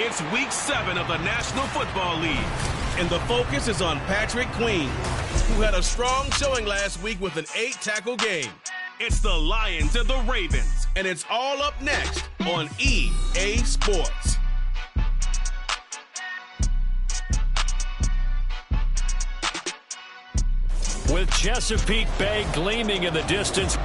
It's Week 7 of the National Football League, and the focus is on Patrick Queen, who had a strong showing last week with an 8-tackle game. It's the Lions and the Ravens, and it's all up next on EA Sports. With Chesapeake Bay gleaming in the distance,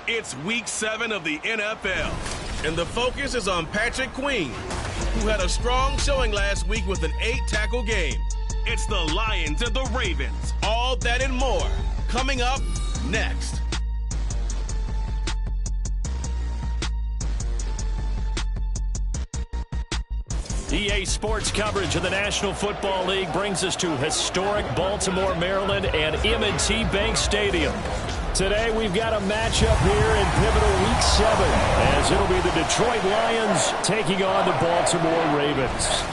It's Week 7 of the NFL, and the focus is on Patrick Queen, who had a strong showing last week with an 8-tackle game. It's the Lions and the Ravens. All that and more coming up next. EA Sports coverage of the National Football League brings us to historic Baltimore, Maryland, and M&T Bank Stadium. Today, we've got a matchup here in pivotal Week 7, as it'll be the Detroit Lions taking on the Baltimore Ravens.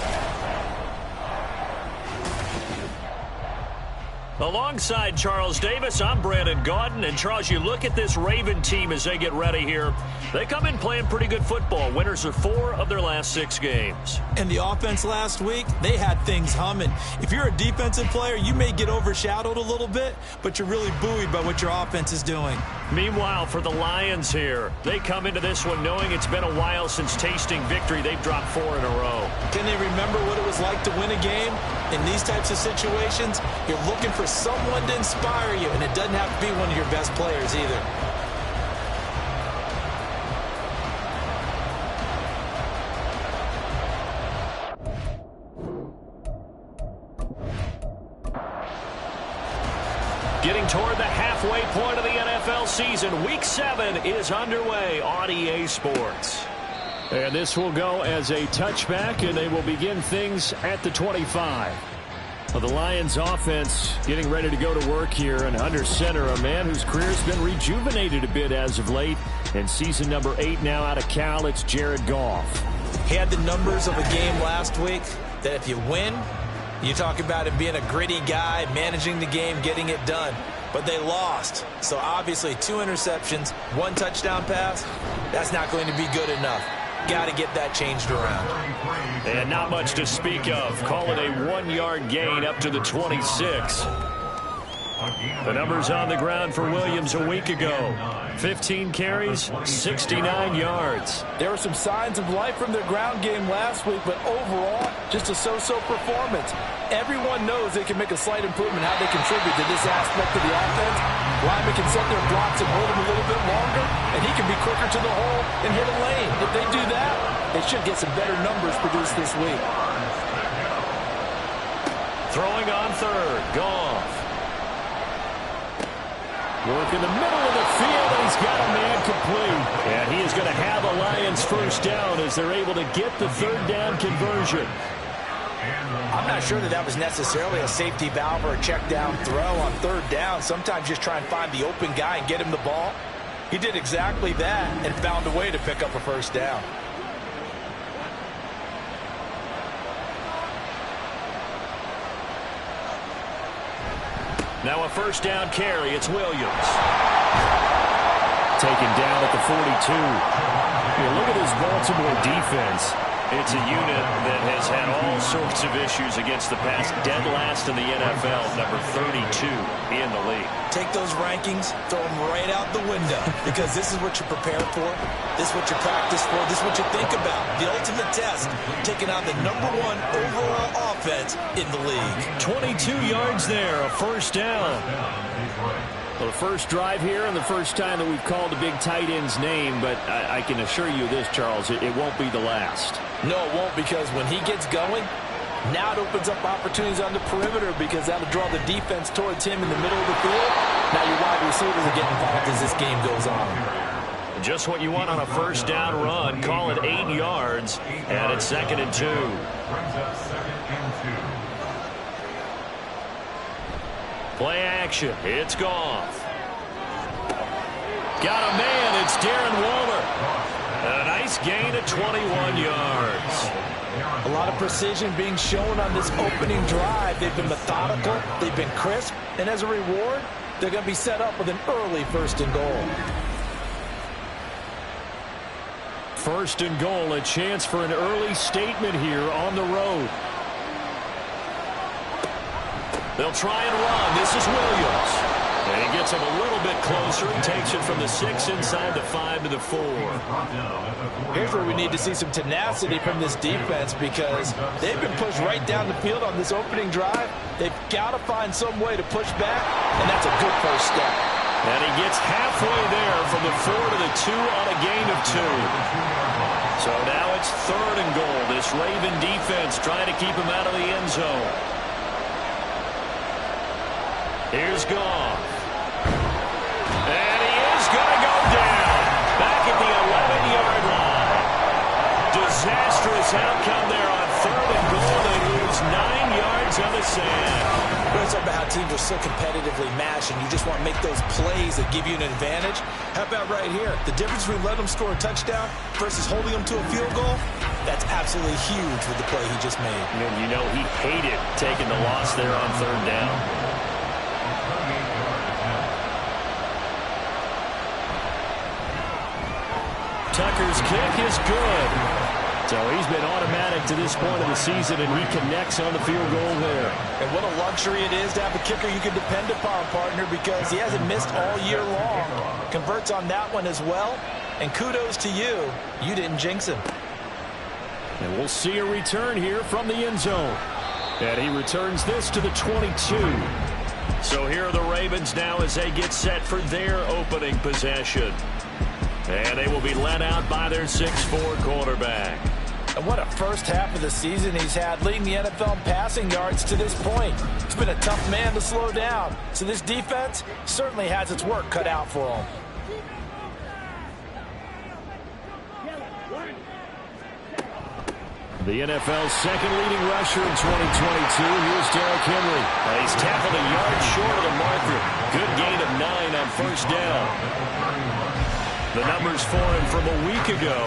Alongside Charles Davis, I'm Brandon Gaudin. And Charles, you look at this Raven team as they get ready here. They come in playing pretty good football. Winners of 4 of their last 6 games. And the offense last week, they had things humming. If you're a defensive player, you may get overshadowed a little bit, but you're really buoyed by what your offense is doing. Meanwhile, for the Lions here, they come into this one knowing it's been a while since tasting victory. They've dropped 4 in a row. Can they remember what it was like to win a game? In these types of situations, you're looking for someone to inspire you, and it doesn't have to be one of your best players either. Getting toward the halfway point of the NFL season, Week 7 is underway on EA Sports. And this will go as a touchback, and they will begin things at the 25. Well, the Lions offense getting ready to go to work here, and under center, a man whose career has been rejuvenated a bit as of late. And season number 8 now out of Cal, it's Jared Goff. He had the numbers of a game last week that if you win, you talk about him being a gritty guy, managing the game, getting it done. But they lost. So obviously 2 interceptions, 1 touchdown pass, that's not going to be good enough. Got to get that changed around. And not much to speak of. Call it a 1-yard gain up to the 26. The numbers on the ground for Williams a week ago. 15 carries, 69 yards. There were some signs of life from their ground game last week, but overall, just a so-so performance. Everyone knows they can make a slight improvement how they contribute to this aspect of the offense. Lyman can set their blocks and hold them a little bit longer, and he can be quicker to the hole and hit a lane. If they do that, they should get some better numbers produced this week. Throwing on third, Goff. Work in the middle of the field, and he's got a man complete. And he is going to have a Lions first down as they're able to get the third down conversion. I'm not sure that was necessarily a safety valve or a check down throw on third down. Sometimes just try and find the open guy and get him the ball. He did exactly that and found a way to pick up a first down. Now a first down carry. It's Williams. Taken down at the 42. Look at this Baltimore defense. It's a unit that has had all sorts of issues against the pass. Dead last in the NFL, number 32 in the league. Take those rankings, throw them right out the window, because this is what you prepare for. This is what you practice for. This is what you think about. The ultimate test, taking on the #1 overall offense in the league. 22 yards there, a first down. Well, the first drive here and the first time that we've called a big tight end's name, but I can assure you this, Charles, it won't be the last. No, it won't, because when he gets going, now it opens up opportunities on the perimeter, because that'll draw the defense towards him in the middle of the field. Now your wide receivers are getting involved as this game goes on. Just what you want on a first down run. Call it 8 yards, and it's 2nd and 2. Play action. It's Goff. Got a man. It's Darren Waller. And a nice gain of 21 yards. A lot of precision being shown on this opening drive. They've been methodical. They've been crisp. And as a reward, they're going to be set up with an early 1st and goal. 1st and goal. A chance for an early statement here on the road. They'll try and run. This is Williams. And he gets him a little bit closer and takes it from the 6 inside the 5 to the 4. Here's where we need to see some tenacity from this defense, because they've been pushed right down the field on this opening drive. They've got to find some way to push back, and that's a good first step. And he gets halfway there from the 4 to the 2 on a gain of 2. So now it's 3rd and goal. This Raven defense trying to keep him out of the end zone. Here's Goff. And he is going to go down. Back at the 11-yard line. Disastrous outcome there on 3rd and goal. They lose 9 yards on the sand. We're talking about how teams are so competitively matched, and you just want to make those plays that give you an advantage. How about right here? The difference between letting them score a touchdown versus holding them to a field goal, that's absolutely huge with the play he just made. And you know he hated taking the loss there on 3rd down. Tucker's kick is good. So he's been automatic to this point of the season, and he connects on the field goal there. And what a luxury it is to have a kicker you can depend upon, partner, because he hasn't missed all year long. Converts on that one as well. And kudos to you. You didn't jinx him. And we'll see a return here from the end zone. And he returns this to the 22. So here are the Ravens now as they get set for their opening possession. And they will be led out by their 6'4" quarterback. And what a first half of the season he's had, leading the NFL in passing yards to this point. He's been a tough man to slow down. So this defense certainly has its work cut out for him. The NFL's second leading rusher in 2022. Here's Derrick Henry. He's tackled a yard short of the marker. Good gain of 9 on 1st down. The numbers for him from a week ago.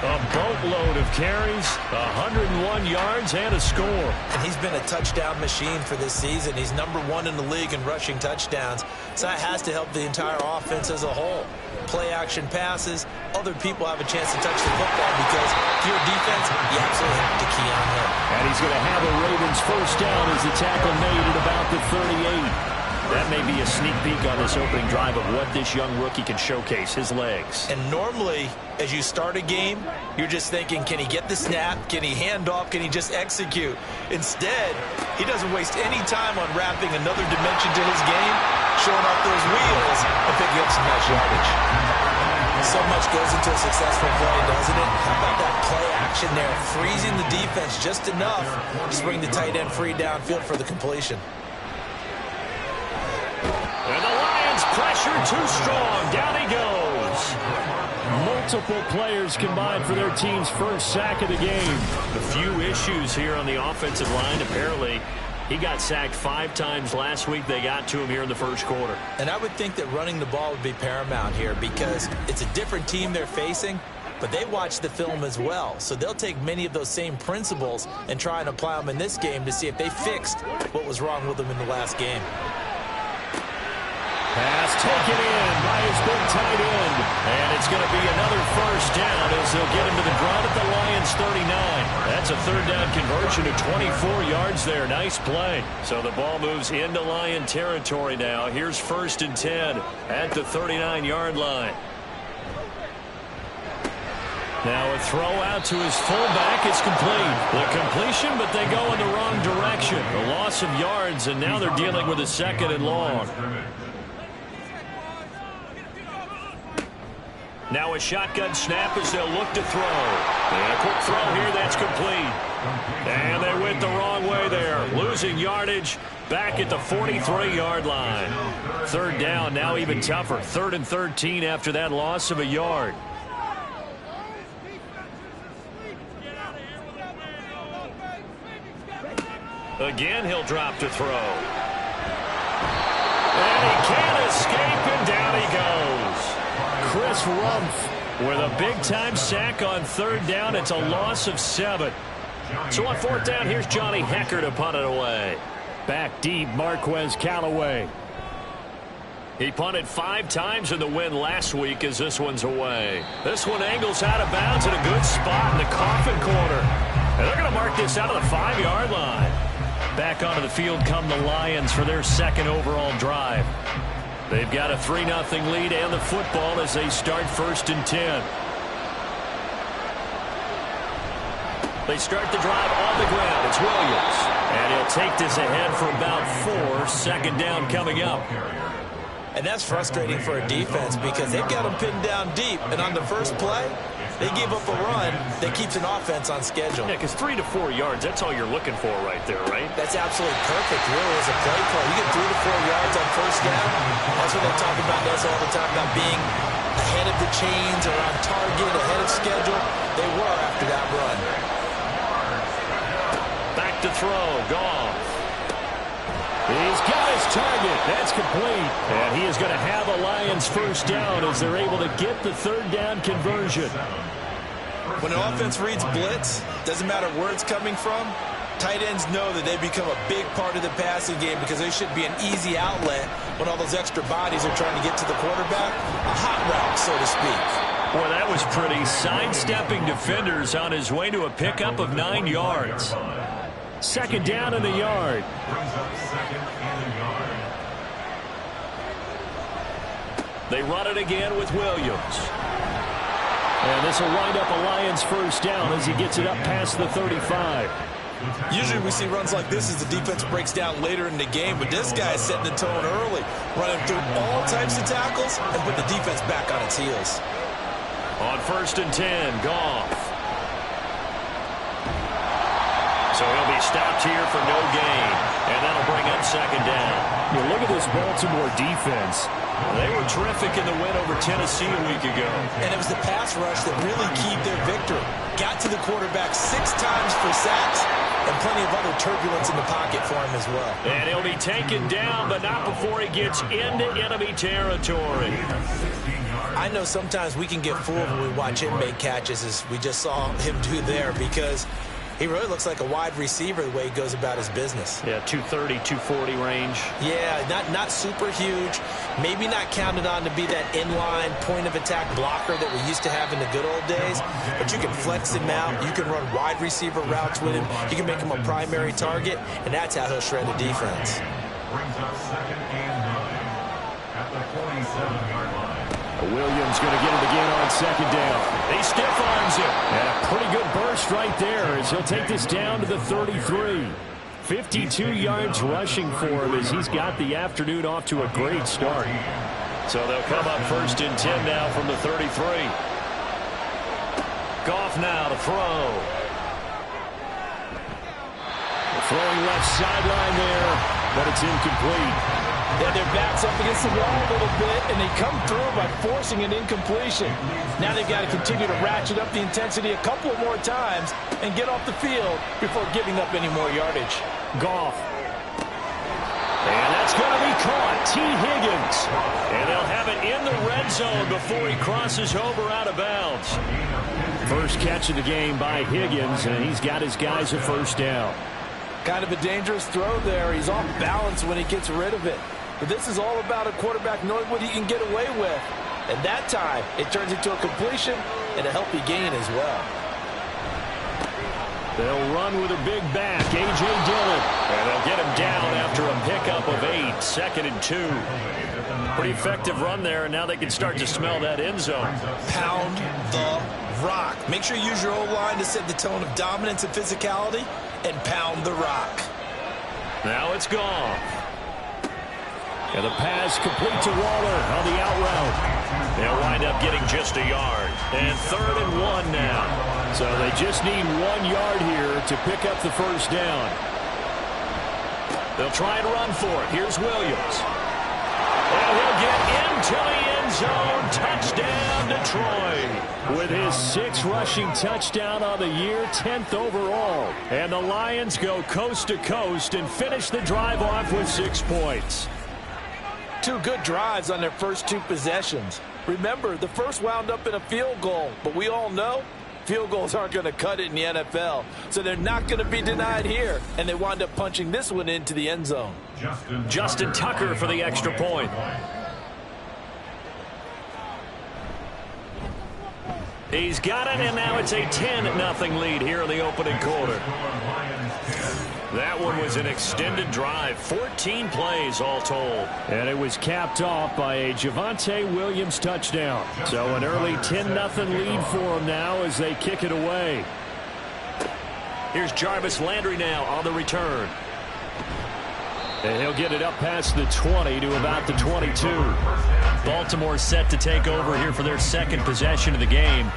A boatload of carries, 101 yards, and a score. And he's been a touchdown machine for this season. He's #1 in the league in rushing touchdowns. So that has to help the entire offense as a whole. Play action passes, other people have a chance to touch the football because if you're a defense, you absolutely have to key on him. And he's going to have a Ravens 1st down as the tackle made at about the 38. That may be a sneak peek on this opening drive of what this young rookie can showcase, his legs. And normally, as you start a game, you're just thinking, can he get the snap? Can he hand off? Can he just execute? Instead, he doesn't waste any time on wrapping another dimension to his game, showing off those wheels, and picking up some nice yardage. So much goes into a successful play, doesn't it? How about that play action there, freezing the defense just enough to bring the tight end free downfield for the completion. And the Lions pressure too strong. Down he goes. Multiple players combined for their team's first sack of the game. A few issues here on the offensive line. Apparently, he got sacked 5 times last week. They got to him here in the first quarter. And I would think that running the ball would be paramount here because it's a different team they're facing, but they watch the film as well. So they'll take many of those same principles and try and apply them in this game to see if they fixed what was wrong with them in the last game. Pass taken in by his big tight end. And it's going to be another 1st down as they'll get him to the ground at the Lions 39. That's a 3rd down conversion of 24 yards there. Nice play. So the ball moves into Lion territory now. Here's 1st and 10 at the 39-yard line. Now a throw out to his fullback is complete. The completion, but they go in the wrong direction. A loss of yards, and now they're dealing with a 2nd and long. Now a shotgun snap as they'll look to throw. And a quick throw here that's complete. And they went the wrong way there. Losing yardage back at the 43-yard line. 3rd down, now even tougher. 3rd and 13 after that loss of a yard. Again, he'll drop to throw. And he can't escape, and down he goes. Chris Rumph with a big-time sack on 3rd down. It's a loss of 7. So on 4th down, here's Johnny Hecker to punt it away. Back deep, Marquez Callaway. He punted 5 times in the win last week as this one's away. This one angles out of bounds in a good spot in the coffin corner. And they're going to mark this out of the 5-yard line. Back onto the field come the Lions for their 2nd overall drive. They've got a 3-0 lead and the football as they start 1st and 10. They start the drive on the ground. It's Williams. And he'll take this ahead for about 4. 2nd down coming up. And that's frustrating for a defense because they've got them pinned down deep. And on the first play, they gave up a run that keeps an offense on schedule. Yeah, because 3 to 4 yards, that's all you're looking for right there, right? That's absolutely perfect, really, as a play call. You get 3 to 4 yards on first down. That's what they talk about us all the time, about being ahead of the chains or on target, ahead of schedule. They were after that run. Back to throw, Goff. He's got his target. That's complete. And he is going to have a Lions first down as they're able to get the third down conversion. When an offense reads blitz, doesn't matter where it's coming from, tight ends know that they become a big part of the passing game because they should be an easy outlet when all those extra bodies are trying to get to the quarterback. A hot route, so to speak. Boy, that was pretty. Sidestepping defenders on his way to a pickup of 9 yards. Second down in the yard. They run it again with Williams. And this will wind up a Lions first down as he gets it up past the 35. Usually we see runs like this as the defense breaks down later in the game, but this guy is setting the tone early, running through all types of tackles and put the defense back on its heels. On 1st and 10, Goff. So he'll be stopped here for no gain, and that'll bring up second down. You look at this Baltimore defense. They were terrific in the win over Tennessee a week ago. And it was the pass rush that really keyed their victory. Got to the quarterback 6 times for sacks and plenty of other turbulence in the pocket for him as well. And he'll be taken down, but not before he gets into enemy territory. I know sometimes we can get fooled when we watch him make catches, as we just saw him do there, because he really looks like a wide receiver the way he goes about his business. Yeah, 230, 240 range. Yeah, not super huge. Maybe not counted on to be that inline point-of-attack blocker that we used to have in the good old days. But you can flex him out. You can run wide receiver routes with him. You can make him a primary target, and that's how he'll shred the defense. Brings up second and 9 at the 47-yard line. Williams going to get it again on second down. He stiff arms it. And a pretty good burst right there as he'll take this down to the 33. 52 yards rushing for him as he's got the afternoon off to a great start. So they'll come up 1st and 10 now from the 33. Goff now to throw. Throwing left sideline there, but it's incomplete. Yeah, their back's up against the wall a little bit, and they come through by forcing an incompletion. Now they've got to continue to ratchet up the intensity a couple more times and get off the field before giving up any more yardage. Goff. And that's going to be caught. T. Higgins. And they'll have it in the red zone before he crosses over out of bounds. First catch of the game by Higgins, and he's got his guys a first down. Kind of a dangerous throw there. He's off balance when he gets rid of it. But this is all about a quarterback knowing what he can get away with. And that time, it turns into a completion and a healthy gain as well. They'll run with a big back, A.J. Dillon. And they'll get him down after a pickup of 8, 2nd and 2. Pretty effective run there, and now they can start to smell that end zone. Pound the rock. Make sure you use your O-line to set the tone of dominance and physicality, and pound the rock. Now it's gone. And the pass complete to Waller on the out route. They'll wind up getting just a yard. And 3rd and 1 now. So they just need 1 yard here to pick up the first down. They'll try and run for it. Here's Williams. And he'll get into the end zone. Touchdown, Detroit. With his 6th rushing touchdown on the year, 10th overall. And the Lions go coast to coast and finish the drive off with 6 points. 2 good drives on their first 2 possessions. Remember, the first wound up in a field goal, but we all know field goals aren't going to cut it in the NFL, so they're not going to be denied here, and they wind up punching this one into the end zone. Justin Tucker for the extra point. He's got it, and now it's a 10-0 lead here in the opening quarter. That one was an extended drive, 14 plays all told. And it was capped off by a Javonte Williams touchdown. So an early 10-0 lead for them now as they kick it away. Here's Jarvis Landry now on the return. And he'll get it up past the 20 to about the 22. Baltimore set to take over here for their second possession of the game.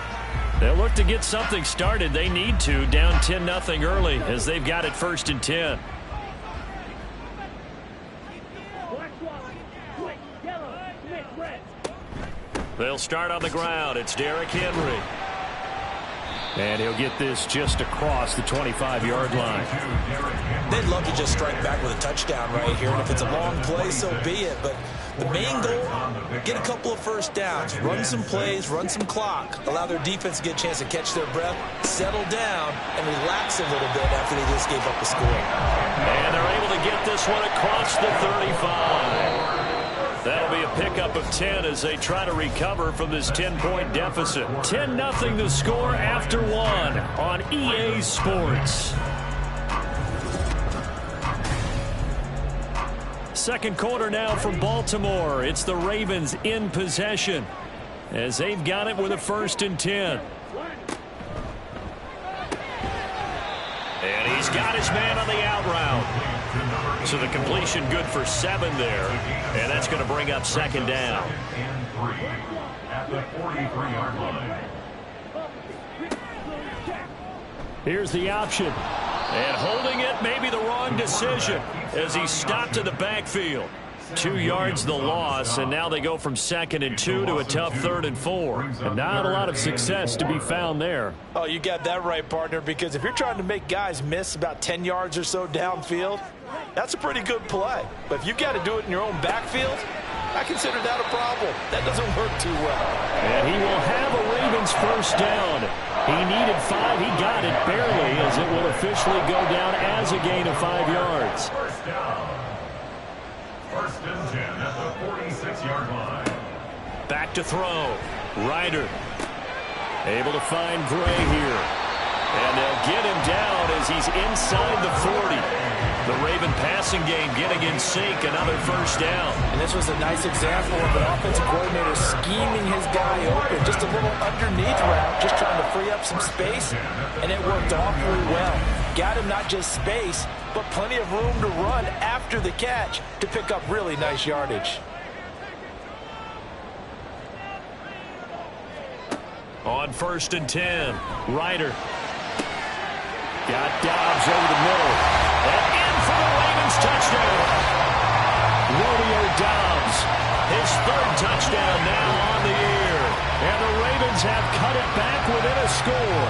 They'll look to get something started. They need to, down 10-0 early as they've got it 1st and 10. They'll start on the ground. It's Derrick Henry. And he'll get this just across the 25-yard line. They'd love to just strike back with a touchdown right here, and if it's a long play, so be it. But the main goal, get a couple of first downs, run some plays, run some clock, allow their defense to get a chance to catch their breath, settle down, and relax a little bit after they just gave up a score. And they're able to get this one across the 35. That'll be a pickup of 10 as they try to recover from this 10-point deficit. 10-0 the score after 1 on EA Sports. Second quarter now from Baltimore. It's the Ravens in possession as they've got it with a 1st and 10. And he's got his man on the out route. So the completion good for 7 there. And that's going to bring up 2nd down. At the 43-yard line. Here's the option. And holding it may be the wrong decision as he stopped in the backfield. 2 yards the loss, and now they go from 2nd and 2 to a tough 3rd and 4. And not a lot of success to be found there. Oh, you got that right, partner, because if you're trying to make guys miss about 10 yards or so downfield, that's a pretty good play. But if you got to do it in your own backfield, I consider that a problem. That doesn't work too well. And he will have a Ravens 1st down. He needed 5. He got it barely as it will officially go down as a gain of 5 yards. 1st down. 1st and 10 at the 46-yard line. Back to throw. Ryder Able to find Gray here. And they'll get him down as he's inside the 40. The Raven passing game getting in sync, another 1st down. And this was a nice example of an offensive coordinator scheming his guy open. Just a little underneath route, just trying to free up some space, and it worked awfully well. Got him not just space, but plenty of room to run after the catch to pick up really nice yardage. On 1st and 10, Ryder. Got Dobbs over the middle. And in for the Ravens touchdown. Romeo Dobbs, his 3rd touchdown now on the year. And the Ravens have cut it back within a score.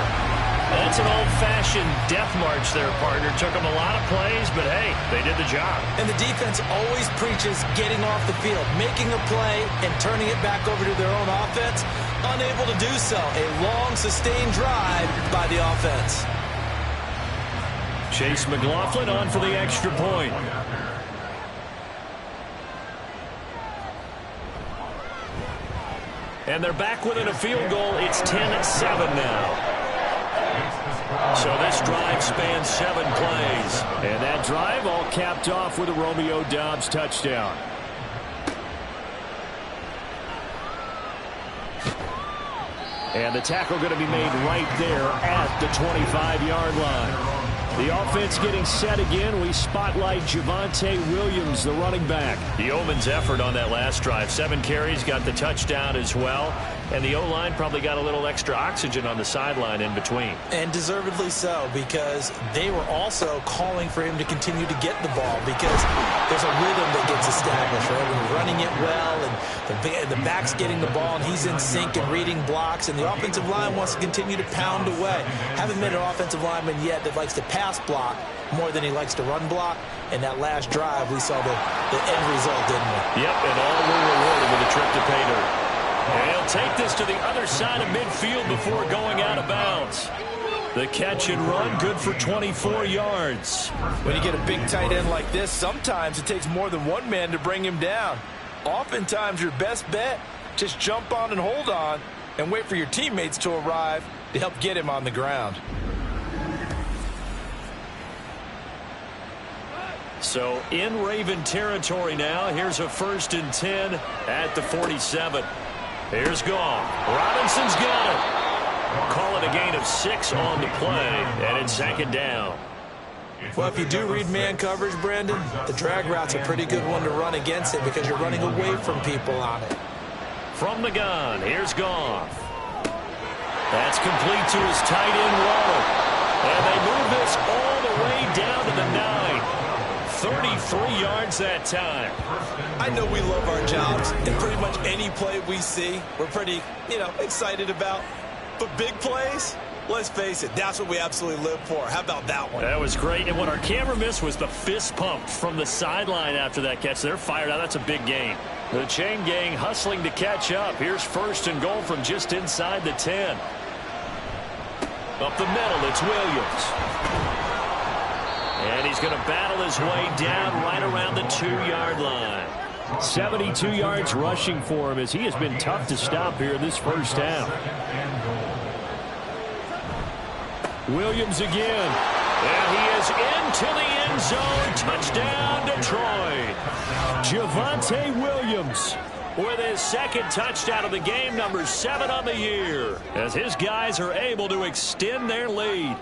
That's an old-fashioned death march there, partner. Took them a lot of plays, but hey, they did the job. And the defense always preaches getting off the field, making a play, and turning it back over to their own offense. Unable to do so. A long, sustained drive by the offense. Chase McLaughlin on for the extra point. And they're back within a field goal. It's 10-7 now. So this drive spans 7 plays. And that drive all capped off with a Romeo Dobbs touchdown. And the tackle going to be made right there at the 25-yard line. The offense getting set again. We spotlight Javonte Williams, the running back. The Yeoman's effort on that last drive. 7 carries, got the touchdown as well. And the O-line probably got a little extra oxygen on the sideline in between. And deservedly so, because they were also calling for him to continue to get the ball, because there's a rhythm that gets established, right? When you're running it well, and the back's getting the ball, and he's in sync and reading blocks, and the offensive line wants to continue to pound away. Haven't met an offensive lineman yet that likes to pass block more than he likes to run block. And that last drive, we saw the end result, didn't we? Yep, and all were rewarded with a trip to pay dirt. And he'll take this to the other side of midfield before going out of bounds. The catch and run, good for 24 yards. When you get a big tight end like this, sometimes it takes more than one man to bring him down. Oftentimes, your best bet, just jump on and hold on and wait for your teammates to arrive to help get him on the ground. So in Raven territory now. Here's a 1st and 10 at the 47. Here's Goff. Robinson's got it. Call it a gain of 6 on the play, and it's 2nd down. Well, if you do read man coverage, Brandon, the drag route's a pretty good one to run against it because you're running away from people on it. From the gun, here's Goff. That's complete to his tight end, Waller. And they move this all the way down to the 9. 33 yards that time. I know we love our jobs, and pretty much any play we see, we're pretty, excited about. But big plays, let's face it, that's what we absolutely live for. How about that one? That was great. And what our camera missed was the fist pump from the sideline after that catch. They're fired out. That's a big gain. The chain gang hustling to catch up. Here's 1st and goal from just inside the 10. Up the middle, it's Williams. And he's going to battle his way down right around the 2-yard line. 72 yards rushing for him as he has been tough to stop here this first half. Williams again. And he is into the end zone. Touchdown, Detroit. Javonte Williams with his 2nd touchdown of the game, number 7 on the year, as his guys are able to extend their lead.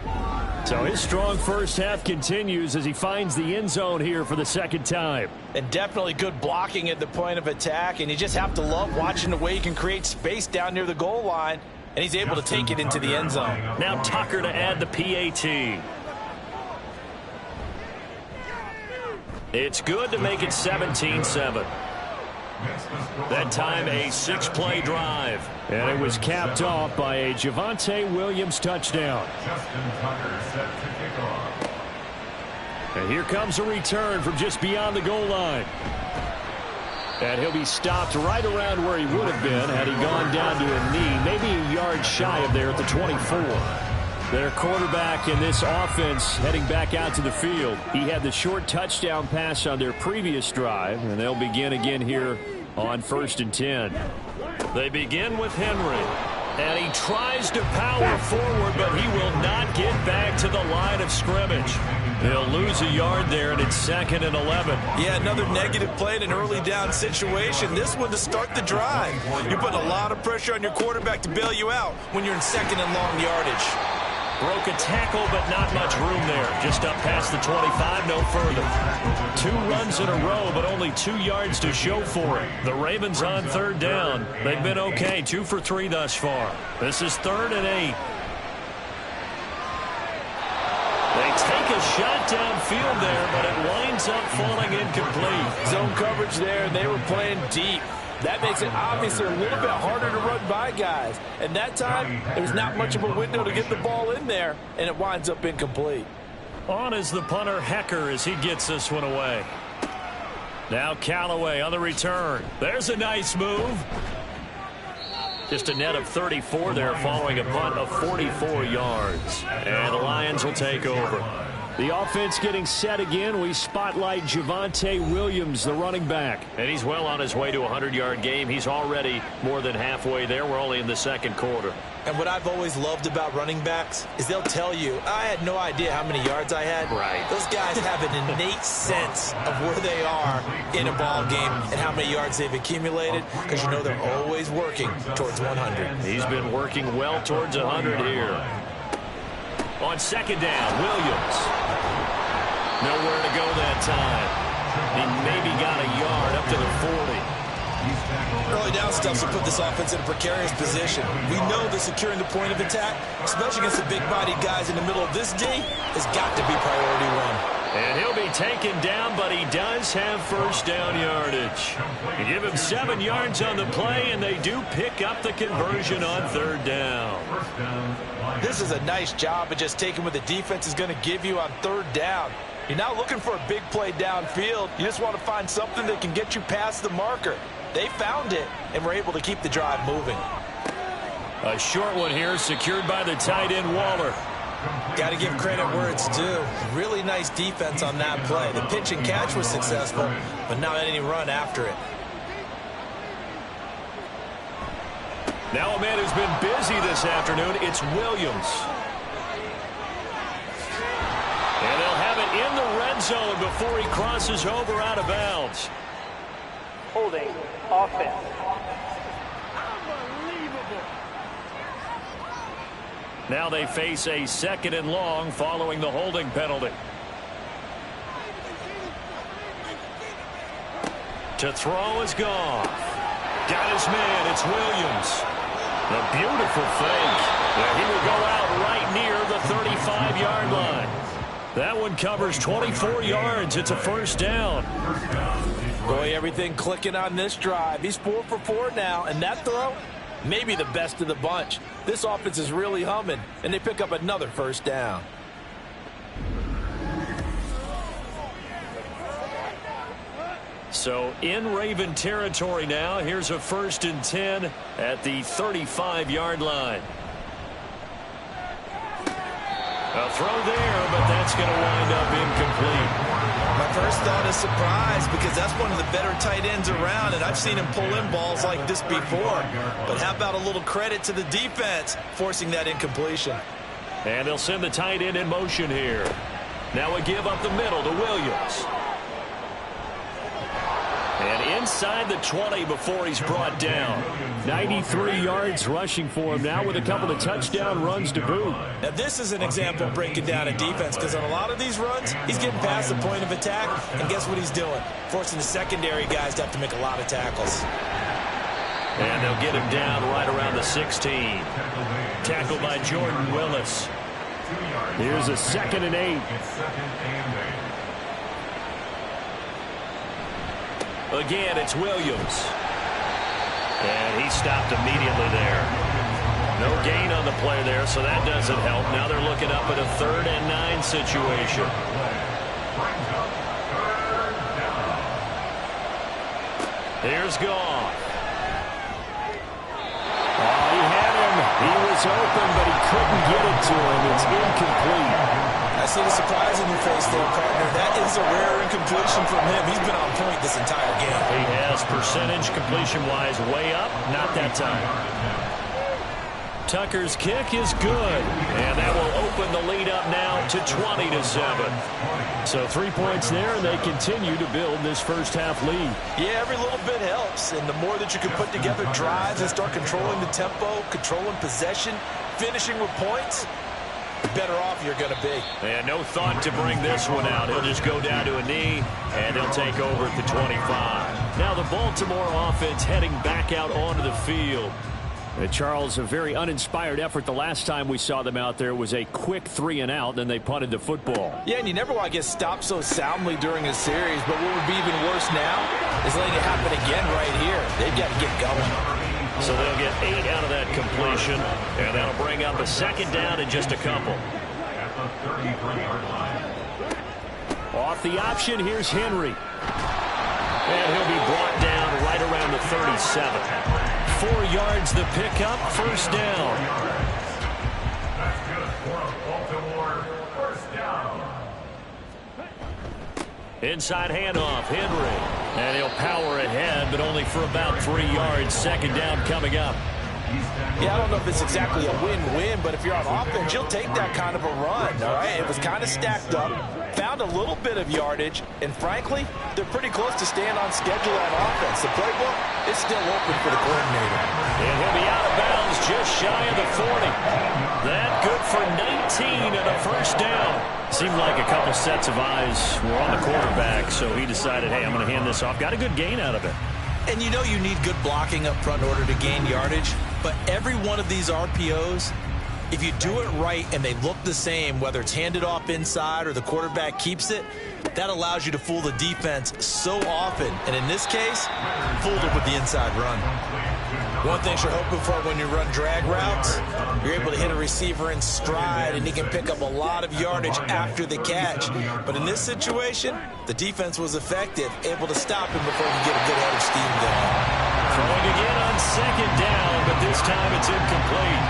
So his strong first half continues as he finds the end zone here for the 2nd time. And definitely good blocking at the point of attack, and you just have to love watching the way he can create space down near the goal line, and he's able to take it into the end zone. Now Tucker to add the PAT. It's good to make it 17-7. That time a 6-play drive. And it was capped off by a Javonte Williams touchdown. And here comes a return from just beyond the goal line. And he'll be stopped right around where he would have been had he gone down to a knee, maybe a yard shy of there at the 24. Their quarterback in this offense heading back out to the field. He had the short touchdown pass on their previous drive, and they'll begin again here on 1st and 10. They begin with Henry, and he tries to power forward, but he will not get back to the line of scrimmage. He'll lose a yard there, and it's 2nd and 11. Yeah, another negative play in an early down situation. This one to start the drive. You're putting a lot of pressure on your quarterback to bail you out when you're in 2nd and long yardage. Broke a tackle, but not much room there. Just up past the 25, no further. 2 runs in a row, but only 2 yards to show for it. The Ravens on 3rd down. They've been okay, 2 for 3 thus far. This is 3rd and 8. They take a shot downfield there, but it winds up falling incomplete. Zone coverage there, and they were playing deep. That makes it obviously a little bit harder to run by guys. And that time, there was not much of a window to get the ball in there, and it winds up incomplete. On is the punter, Hecker, as he gets this one away. Now Callaway on the return. There's a nice move. Just a net of 34 there following a punt of 44 yards. And the Lions will take over. The offense getting set again. We spotlight Javonte Williams, the running back. And he's well on his way to a 100-yard game. He's already more than halfway there. We're only in the 2nd quarter. And what I've always loved about running backs is they'll tell you, I had no idea how many yards I had. Right. Those guys have an innate sense of where they are in a ball game and how many yards they've accumulated, because you know they're always working towards 100. He's been working well towards 100 here. On 2nd down, Williams. Nowhere to go that time. He maybe got a yard up to the 40. Early down stuff will put this offense in a precarious position. We know that securing the point of attack, especially against the big-bodied guys in the middle of this D, has got to be priority 1. And he'll be taken down, but he does have 1st down yardage. You give him 7 yards on the play, and they do pick up the conversion on 3rd down. This is a nice job of just taking what the defense is going to give you on 3rd down. You're not looking for a big play downfield. You just want to find something that can get you past the marker. They found it, and were able to keep the drive moving. A short one here, secured by the tight end, Waller. Got to give credit where it's due. Really nice defense on that play. The pitch and catch was successful, but not any run after it. Now a man who's been busy this afternoon, it's Williams. And they'll have it in the red zone before he crosses over out of bounds. Holding offense. Now they face a 2nd and long following the holding penalty. To throw is Goff. Got his man. It's Williams. A beautiful fake. He will go out right near the 35-yard line. That one covers 24 yards. It's a first down. Boy, everything clicking on this drive. He's 4 for 4 now, and that throw, maybe the best of the bunch. This offense is really humming, and they pick up another first down. So in Raven territory now. Here's a 1st and 10 at the 35-yard line. A throw there, but that's going to wind up incomplete. My first thought is surprise because that's one of the better tight ends around, and I've seen him pull in balls like this before. But how about a little credit to the defense forcing that incompletion? And they'll send the tight end in motion here. Now a give up the middle to Williams. And inside the 20 before he's brought down. 93 yards rushing for him now with a couple of touchdown runs to boot. Now this is an example of breaking down a defense because on a lot of these runs, he's getting past the point of attack, and guess what he's doing? Forcing the secondary guys to have to make a lot of tackles. And they'll get him down right around the 16. Tackled by Jordan Willis. Here's a 2nd and 8. Again, it's Williams. And he stopped immediately there. No gain on the play there, so that doesn't help. Now they're looking up at a 3rd and 9 situation. Here's Goff. Oh, he had him. He was open, but he couldn't get it to him. It's incomplete. I see the surprise in your face there, partner. That is a rare incompletion from him. He's been on point this entire game. He has percentage completion-wise way up. Not that time. Tucker's kick is good. And that will open the lead up now to 20-7. So 3 points there, and they continue to build this first half lead. Yeah, every little bit helps. And the more that you can put together drives and start controlling the tempo, controlling possession, finishing with points, the better off you're going to be. And no thought to bring this one out. He'll just go down to a knee, and he'll take over at the 25. Now the Baltimore offense heading back out onto the field. Charles, a very uninspired effort the last time we saw them out there. Was a quick 3 and out, then they punted the football. Yeah, and you never want to get stopped so soundly during a series, but what would be even worse now is letting it happen again right here. They've got to get going. So they'll get 8 out of that completion, and that'll bring up a 2nd down in just a couple. Off the option, here's Henry. And he'll be brought down right around the 37. 4 yards the pickup, first down. That's good for a Baltimore first down. Inside handoff, Henry. And he'll power ahead, but only for about 3 yards. 2nd down coming up. Yeah, I don't know if it's exactly a win-win, but if you're on offense, you'll take that kind of a run, all right? It was kind of stacked up, found a little bit of yardage, and frankly, they're pretty close to staying on schedule on offense. The playbook is still open for the coordinator. And he'll be out of bounds just shy of the 40. That good for 19 and a first down. Seemed like a couple sets of eyes were on the quarterback, so he decided, hey, I'm going to hand this off. Got a good gain out of it. And you know you need good blocking up front in order to gain yardage, but every one of these RPOs, if you do it right and they look the same, whether it's handed off inside or the quarterback keeps it, that allows you to fool the defense so often. And in this case, fooled it with the inside run. One thing you're hoping for when you run drag routes, you're able to hit a receiver in stride and he can pick up a lot of yardage after the catch. But in this situation, the defense was effective, able to stop him before he could get a good head of steam going. Throwing again on 2nd down, but this time it's incomplete.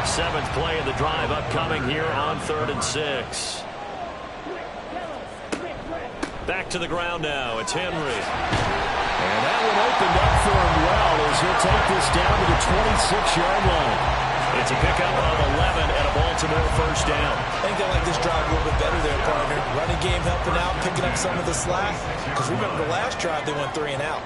7th play of the drive upcoming here on 3rd and 6. Back to the ground now. It's Henry. And that one opened up for him well as he'll take this down to the 26-yard line. It's a pickup of 11 and a Baltimore first down. I think they like this drive a little bit better there, partner. Running game helping out, picking up some of the slack. Because remember the last drive, they went 3 and out.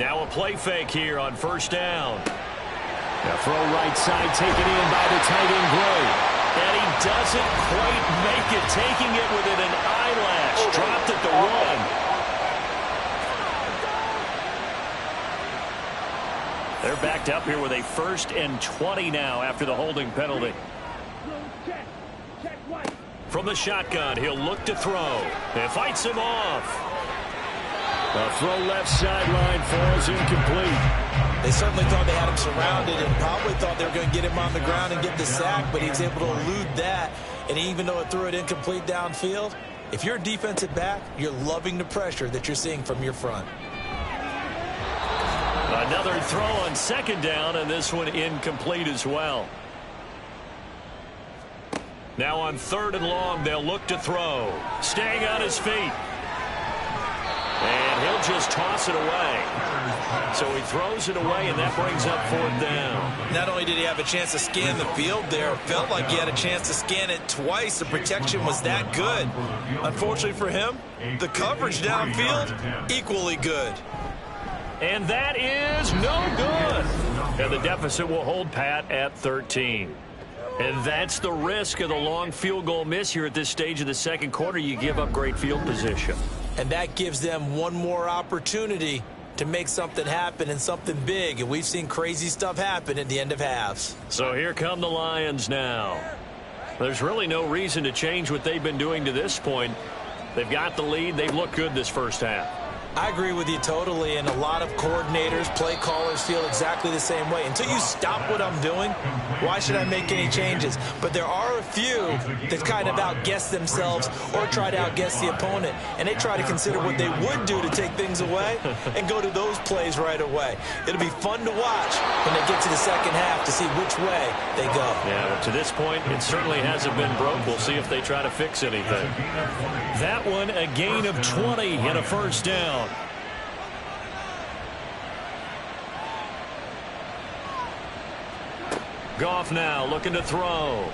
Now a play fake here on first down. Now throw right side, taken in by the tight end Gray. And he doesn't quite make it, taking it within an eyelash. Dropped at the 1. They're backed up here with a 1st and 20 now after the holding penalty. From the shotgun, he'll look to throw. And fights him off. The throw left sideline falls incomplete. They certainly thought they had him surrounded and probably thought they were going to get him on the ground and get the sack, but he was able to elude that. And even though it threw it incomplete downfield, if you're a defensive back, you're loving the pressure that you're seeing from your front. Another throw on 2nd down, and this one incomplete as well. Now on 3rd and long, they'll look to throw. Staying on his feet. And he'll just toss it away. So he throws it away, and that brings up 4th down. Not only did he have a chance to scan the field there, it felt like he had a chance to scan it twice. The protection was that good. Unfortunately for him, the coverage downfield, equally good. And that is no good. And the deficit will hold pat at 13. And that's the risk of the long field goal miss here at this stage of the 2nd quarter. You give up great field position. And that gives them one more opportunity to make something happen and something big. And we've seen crazy stuff happen at the end of halves. So here come the Lions now. There's really no reason to change what they've been doing to this point. They've got the lead. They've looked good this first half. I agree with you totally, and a lot of coordinators, play callers feel exactly the same way. Until you stop what I'm doing, why should I make any changes? But there are a few that kind of outguess themselves or try to outguess the opponent, and they try to consider what they would do to take things away and go to those plays right away. It'll be fun to watch when they get to the 2nd half to see which way they go. Yeah, but to this point, it certainly hasn't been broke. We'll see if they try to fix anything. That one, a gain of 20 and a 1st down. Goff now looking to throw.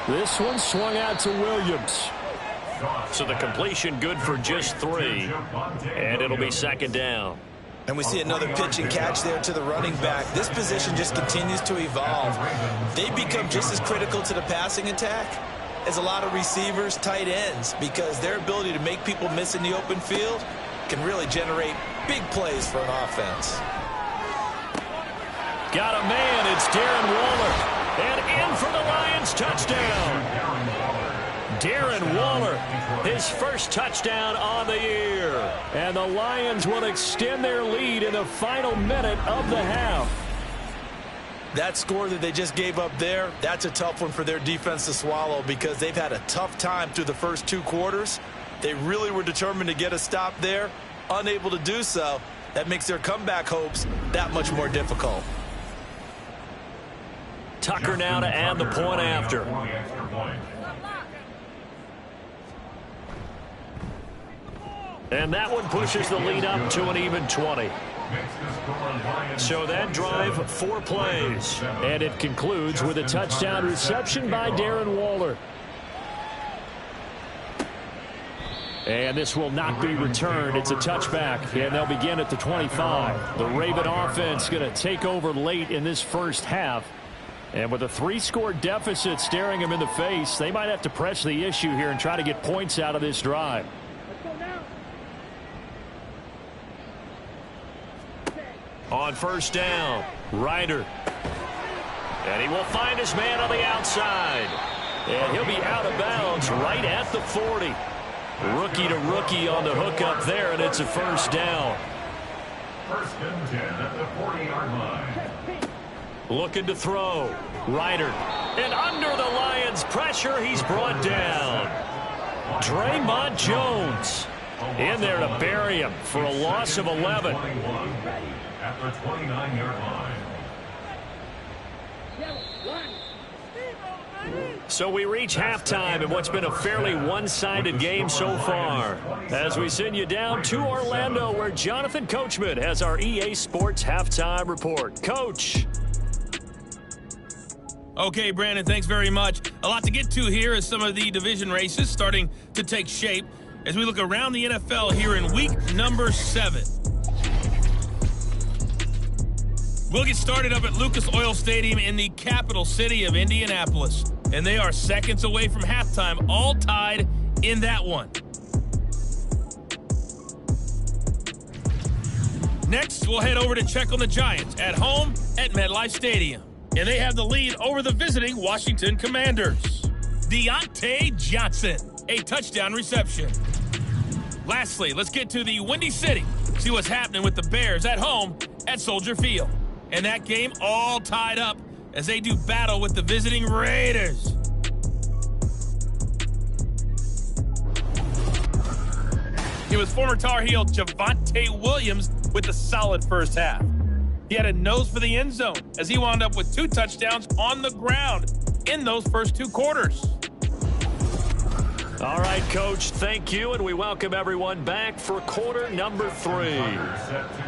This one swung out to Williams. So the completion good for just 3. And it'll be 2nd down. And we see another pitch and catch there to the running back. This position just continues to evolve. They become just as critical to the passing attack as a lot of receivers, tight ends, because their ability to make people miss in the open field can really generate big plays for an offense. Got a man. It's Darren Waller. And in for the Lions touchdown. Darren Waller, his first touchdown on the year. And the Lions will extend their lead in the final minute of the half. That score that they just gave up there, that's a tough one for their defense to swallow because they've had a tough time through the first 2 quarters. They really were determined to get a stop there, unable to do so. That makes their comeback hopes that much more difficult. Tucker now to add the point after. And that one pushes the lead up to an even 20. So that drive, 4 plays. And it concludes with a touchdown reception by Darren Waller. And this will not be returned. It's a touchback, and they'll begin at the 25. The Raven offense going to take over late in this first half. And with a 3-score deficit staring them in the face, they might have to press the issue here and try to get points out of this drive. On 1st down, Ryder. And he will find his man on the outside. And he'll be out of bounds right at the 40. Rookie to rookie on the hook up there, and it's a 1st down. 1st and 10 at the 40-yard line. Looking to throw. Ryder. And under the Lions' pressure, he's brought down. Draymond Jones in there to bury him for a loss of 11. At the 29-yard line. So we reach halftime in what's been a fairly one-sided game so far. As we send you down to Orlando, where Jonathan Coachman has our EA Sports Halftime Report. Coach. Okay, Brandon, thanks very much. A lot to get to here as some of the division races starting to take shape as we look around the NFL here in week number 7. We'll get started up at Lucas Oil Stadium in the capital city of Indianapolis. And they are seconds away from halftime, all tied in that one. Next, we'll head over to check on the Giants at home at MetLife Stadium. And they have the lead over the visiting Washington Commanders. Deontay Johnson, a touchdown reception. Lastly, let's get to the Windy City. See what's happening with the Bears at home at Soldier Field. And that game all tied up as they do battle with the visiting Raiders. It was former Tar Heel Javonte Williams with a solid first half. He had a nose for the end zone as he wound up with 2 touchdowns on the ground in those first 2 quarters. All right, Coach, thank you, and we welcome everyone back for quarter number 3.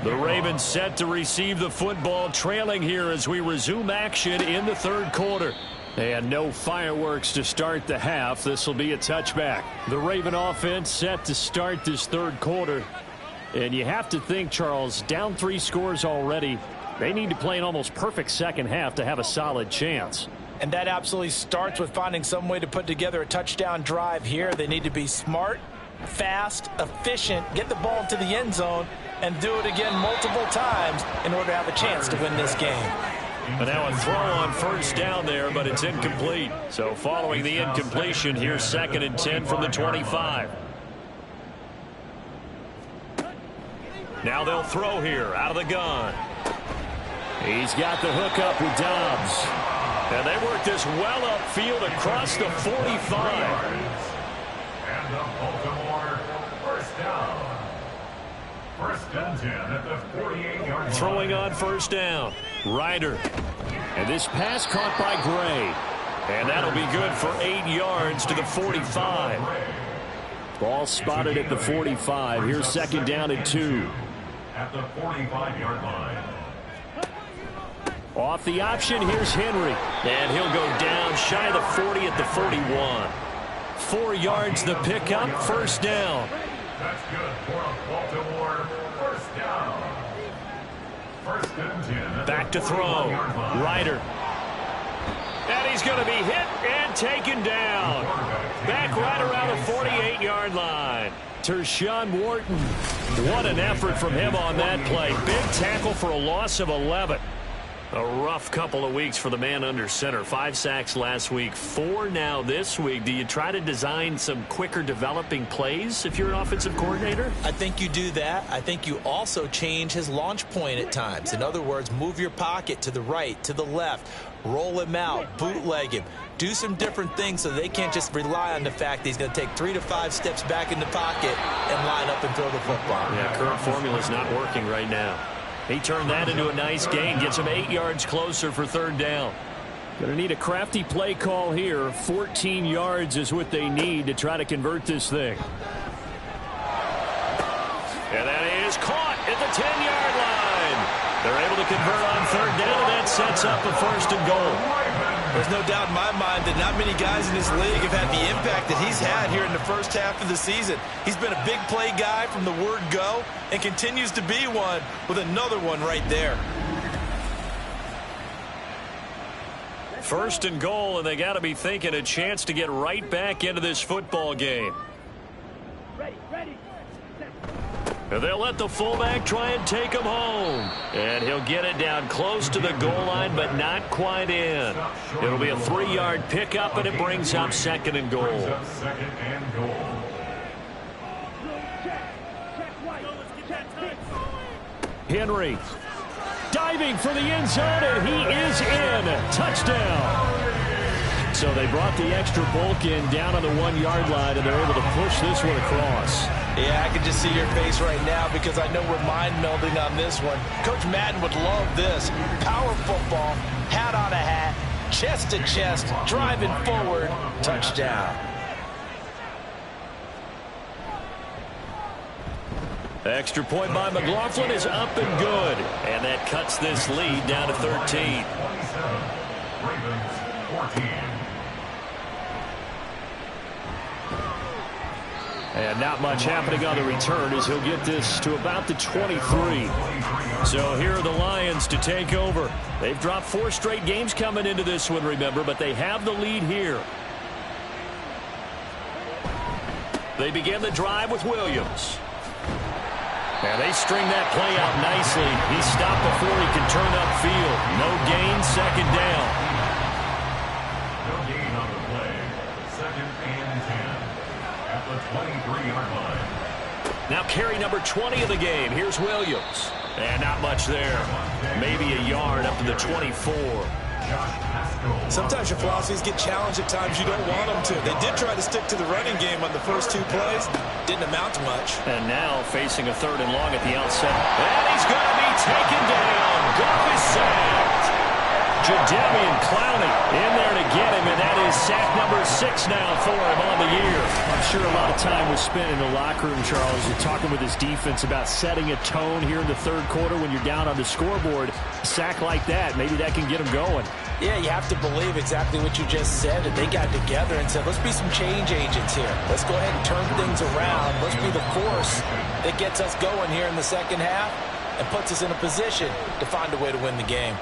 The Ravens set to receive the football, trailing here as we resume action in the 3rd quarter. And no fireworks to start the half. This will be a touchback. The Raven offense set to start this 3rd quarter. And you have to think, Charles, down 3 scores already. They need to play an almost perfect second half to have a solid chance. And that absolutely starts with finding some way to put together a touchdown drive here. They need to be smart, fast, efficient, get the ball to the end zone, and do it again multiple times in order to have a chance to win this game. And now a throw on first down there, but it's incomplete. So following the incompletion, here's 2nd and 10 from the 25. Now they'll throw here out of the gun. He's got the hook up with Dobbs. And they work this well upfield across the 45. And the Baltimore first down. 1st and 10 at the 48-yard line. Throwing on first down. Ryder. And this pass caught by Gray. And that'll be good for 8 yards to the 45. Ball spotted at the 45. Here's 2nd down and 2. At the 45-yard line. Off the option, here's Henry. And he'll go down shy of the 40 at the 41. 4 yards the pickup, first down. That's good for a Baltimore first down. 1st and 10. Back to throw. Ryder. And he's going to be hit and taken down. Back right around the 48-yard line. Tershawn Wharton. What an effort from him on that play. Big tackle for a loss of 11. A rough couple of weeks for the man under center. 5 sacks last week, 4 now this week. Do you try to design some quicker developing plays if you're an offensive coordinator? I think you do that. I think you also change his launch point at times. In other words, move your pocket to the right, to the left, roll him out, bootleg him. Do some different things so they can't just rely on the fact that he's going to take 3 to 5 steps back in the pocket and line up and throw the football. Yeah, current formula is not working right now. He turned that into a nice gain. Gets him 8 yards closer for 3rd down. Going to need a crafty play call here. 14 yards is what they need to try to convert this thing. And that is caught at the 10-yard line. They're able to convert on 3rd down, and that sets up a 1st and goal. There's no doubt in my mind that not many guys in this league have had the impact that he's had here in the first half of the season. He's been a big play guy from the word go and continues to be one with another one right there. 1st and goal, and they got to be thinking a chance to get right back into this football game. And they'll let the fullback try and take him home. And he'll get it down close to the goal line, but not quite in. It'll be a 3-yard pickup, and it brings up 2nd and goal. 2nd and goal. Henry diving for the end zone, and he is in. Touchdown. So they brought the extra bulk in down on the 1-yard line, and they're able to push this one across. Yeah, I can just see your face right now because I know we're mind melding on this one. Coach Madden would love this. Power football, hat on a hat, chest to chest, driving forward, touchdown. Extra point by McLaughlin is up and good. And that cuts this lead down to 13. Ravens 14. And not much happening on the return as he'll get this to about the 23. So here are the Lions to take over. They've dropped 4 straight games coming into this one, remember, but they have the lead here. They begin the drive with Williams. And they string that play out nicely. He stopped before he can turn upfield. No gain, second down. No gain on the play. 2nd and 10 at the 23-yard line. Now carry number 20 of the game. Here's Williams. And not much there. Maybe a yard up to the 24. Sometimes your philosophies get challenged at times you don't want them to. They did try to stick to the running game on the first 2 plays. Didn't amount to much. And now facing a 3rd and long at the outset. And he's going to be taken down. Goff is sacked. Jadeveon Clowney in there to get him, and that is sack number 6 now for him on the year. I'm sure a lot of time was spent in the locker room, Charles, and talking with his defense about setting a tone here in the 3rd quarter when you're down on the scoreboard. A sack like that, maybe that can get him going. Yeah, you have to believe exactly what you just said, and they got together and said, let's be some change agents here. Let's go ahead and turn things around. Let's be the force that gets us going here in the second half and puts us in a position to find a way to win the game.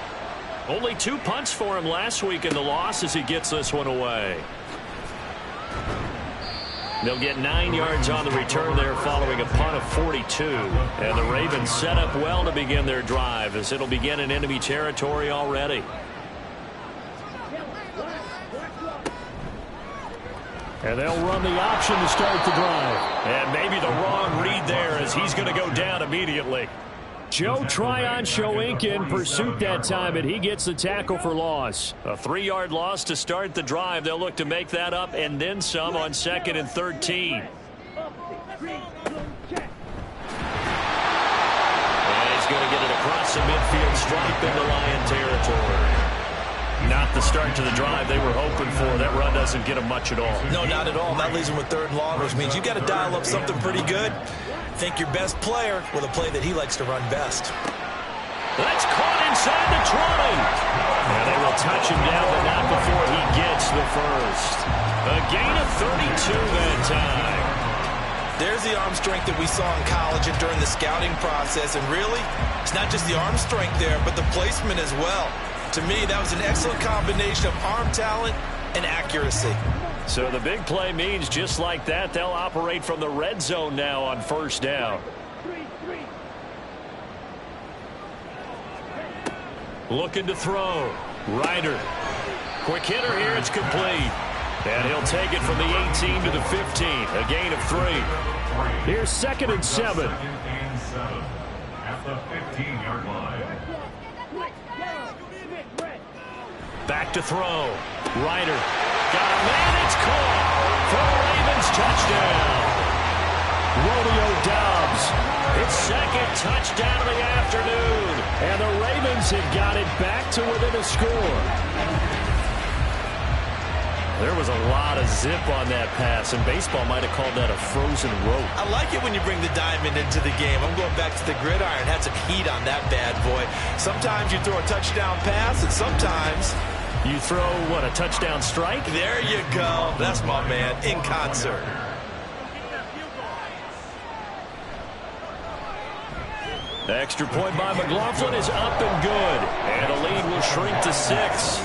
Only 2 punts for him last week in the loss as he gets this one away. They'll get 9 yards on the return there following a punt of 42. And the Ravens set up well to begin their drive as it'll begin in enemy territory already. And they'll run the option to start the drive. And maybe the wrong read there as he's going to go down immediately. Joe Tryon-Shoyinka in pursuit that time, and he gets the tackle for loss. A 3-yard loss to start the drive. They'll look to make that up and then some on 2nd and 13. And he's going to get it across the midfield stripe into Lion territory. Not the start to the drive they were hoping for. That run doesn't get them much at all. No, not at all. That leaves them with 3rd and long, which means you got to dial up something pretty good. Think your best player with a play that he likes to run best. That's caught inside the 20. And they will touch him down, but not before he gets the first. A gain of 32 that time. There's the arm strength that we saw in college and during the scouting process. And really, it's not just the arm strength there, but the placement as well. To me, that was an excellent combination of arm talent and accuracy. So the big play means just like that, they'll operate from the red zone now on 1st down. Looking to throw. Ryder. Quick hitter here, it's complete. And he'll take it from the 18 to the 15. A gain of 3. Here's 2nd and 7. 2nd and 7 at the 15-yard line. Back to throw. Ryder. Got a man. It's caught for the Ravens touchdown. Romeo Doubs. Its 2nd touchdown of the afternoon. And the Ravens have got it back to within a score. There was a lot of zip on that pass, and baseball might have called that a frozen rope. I like it when you bring the diamond into the game. I'm going back to the gridiron. Had some heat on that bad boy. Sometimes you throw a touchdown pass, and sometimes you throw, what, a touchdown strike? There you go. That's my man, in concert. The extra point by McLaughlin is up and good. And the lead will shrink to 6.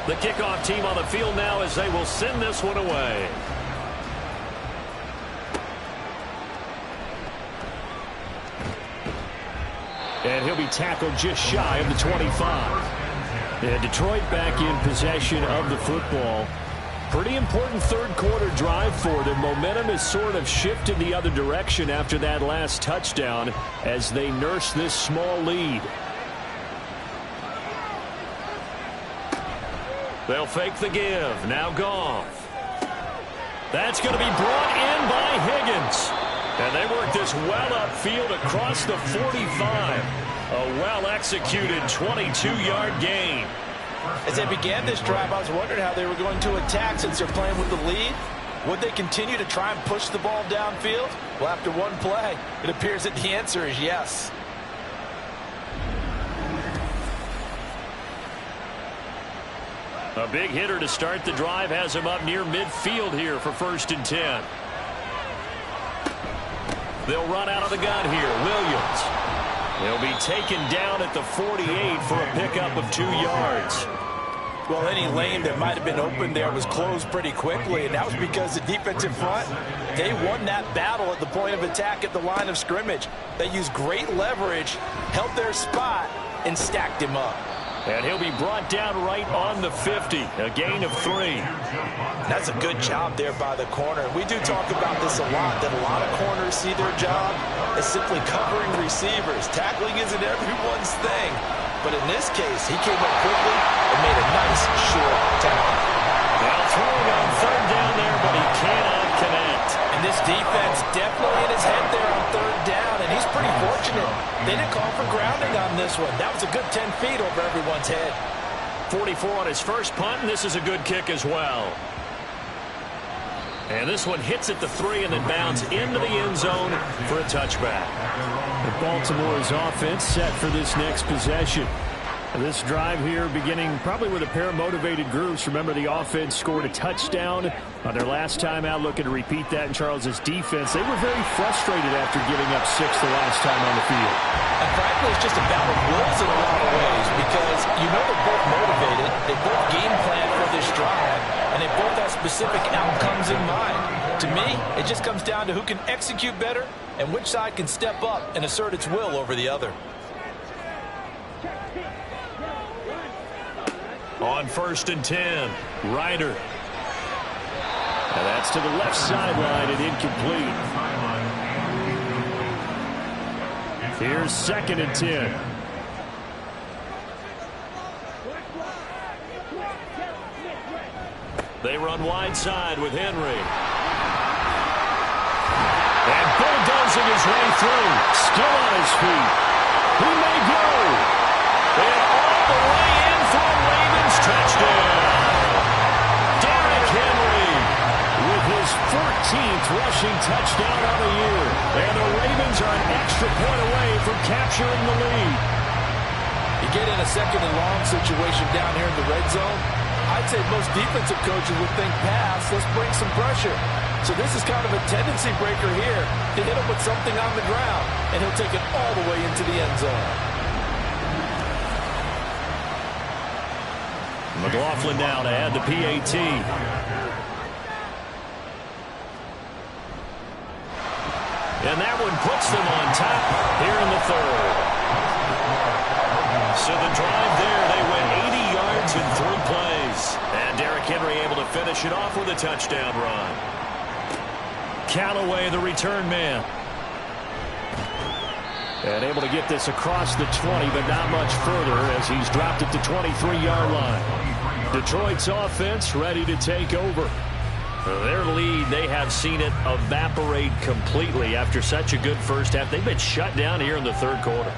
The kickoff team on the field now as they will send this one away. And he'll be tackled just shy of the 25. And Detroit back in possession of the football. Pretty important 3rd quarter drive for them. Momentum has sort of shifted the other direction after that last touchdown as they nurse this small lead. They'll fake the give. Now Goff. That's going to be brought in by Higgins. And they work this well upfield across the 45. A well-executed 22-yard gain. As they began this drive, I was wondering how they were going to attack since they're playing with the lead. Would they continue to try and push the ball downfield? Well, after one play, it appears that the answer is yes. A big hitter to start the drive has him up near midfield here for 1st and 10. They'll run out of the gun here. Williams. They'll be taken down at the 48 for a pickup of 2 yards. Well, any lane that might have been open there was closed pretty quickly, and that was because the defensive front, they won that battle at the point of attack at the line of scrimmage. They used great leverage, held their spot, and stacked him up. And he'll be brought down right on the 50, a gain of 3. That's a good job there by the corner. We do talk about this a lot, that a lot of corners see their job as simply covering receivers. Tackling isn't everyone's thing. But in this case, he came up quickly and made a nice, short tackle. Well, throwing on 3rd down there, but he cannot connect. And this defense definitely in his head there on 3rd down, and he's pretty fortunate. They didn't call for grounding on this one. That was a good 10 feet over everyone's head. 44 on his first punt, and this is a good kick as well. And this one hits at the 3 and then bounds into the end zone for a touchback. Baltimore's offense set for this next possession. This drive here beginning probably with a pair of motivated groups. Remember, the offense scored a touchdown on their last time out, looking to repeat that in Charles's defense. They were very frustrated after giving up 6 the last time on the field. And frankly, it's just a battle of wills in a lot of ways because you know they're both motivated. They both game plan for this drive, and they both have specific outcomes in mind. To me, it just comes down to who can execute better and which side can step up and assert its will over the other. On 1st and 10, Ryder. And that's to the left sideline and incomplete. Here's 2nd and 10. They run wide side with Henry. And bulldozing his way through. Still on his feet. He may go. And all the way in for a Ravens touchdown. Derrick Henry with his 14th rushing touchdown on the year. And the Ravens are an extra point away from capturing the lead. You get in a 2nd and long situation down here in the red zone, I'd say most defensive coaches would think pass, let's bring some pressure. So this is kind of a tendency breaker here to hit him with something on the ground, and he'll take it all the way into the end zone. McLaughlin now to add the PAT. And that one puts them on top here in the 3rd. So the drive there, they went 80 yards in 3 plays. And Derrick Henry able to finish it off with a touchdown run. Callaway, the return man. And able to get this across the 20, but not much further as he's dropped at the 23-yard line. Detroit's offense ready to take over. Their lead, they have seen it evaporate completely after such a good first half. They've been shut down here in the 3rd quarter.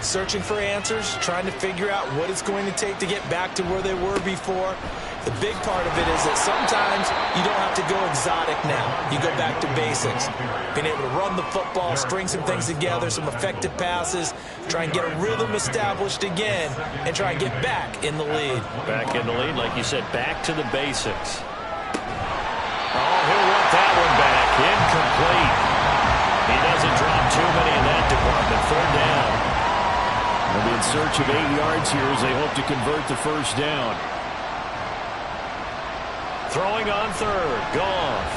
Searching for answers, trying to figure out what it's going to take to get back to where they were before. The big part of it is that sometimes you don't have to go exotic now. You go back to basics. Being able to run the football, string some things together, some effective passes, try and get a rhythm established again, and try and get back in the lead. Back in the lead, like you said, back to the basics. Oh, he'll want that one back. Incomplete. He doesn't drop too many in that department. 3rd down. They'll be in search of 8 yards here as they hope to convert the 1st down. Throwing on 3rd. Goff.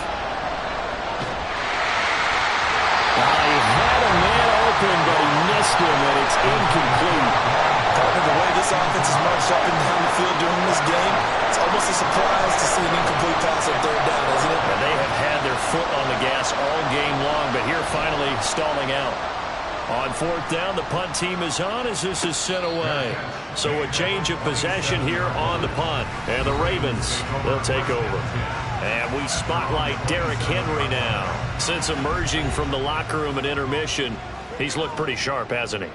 He had a man open, but he missed him, and it's incomplete. The way this offense has marched up and down the field during this game, it's almost a surprise to see an incomplete pass on 3rd down, isn't it? And they have had their foot on the gas all game long, but here finally stalling out. On 4th down, the punt team is on as this is sent away. So a change of possession here on the punt. And the Ravens, they'll take over. And we spotlight Derrick Henry now. Since emerging from the locker room at intermission, he's looked pretty sharp, hasn't he?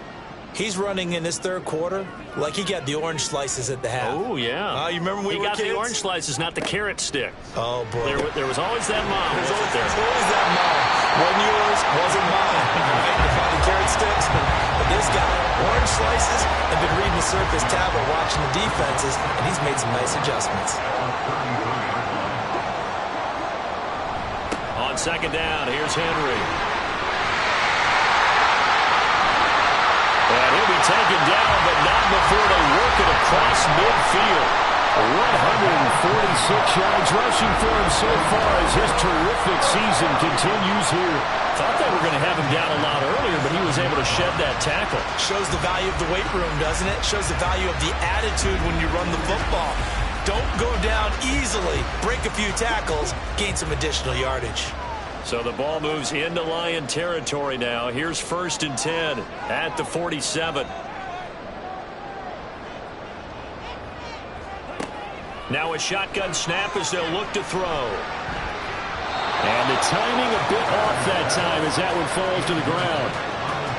He's running in this 3rd quarter like he got the orange slices at the half. Oh, yeah. You remember when we were kids? He got the orange slices, not the carrot stick. Oh, boy. There was always that mom. There's always that mom. Wasn't yours, wasn't mine. Right? To find the carrot sticks. But this guy, orange slices, and been reading the surface tablet, watching the defenses, and he's made some nice adjustments. On 2nd down, here's Henry. And he'll be taken down, but not before they work it across midfield. 146 yards rushing for him so far as his terrific season continues here. Thought they were going to have him down a lot earlier, but he was able to shed that tackle. Shows the value of the weight room, doesn't it? Shows the value of the attitude when you run the football. Don't go down easily. Break a few tackles, gain some additional yardage. So the ball moves into Lion territory now. Here's 1st and 10 at the 47. Now a shotgun snap as they'll look to throw. And the timing a bit off that time as that one falls to the ground.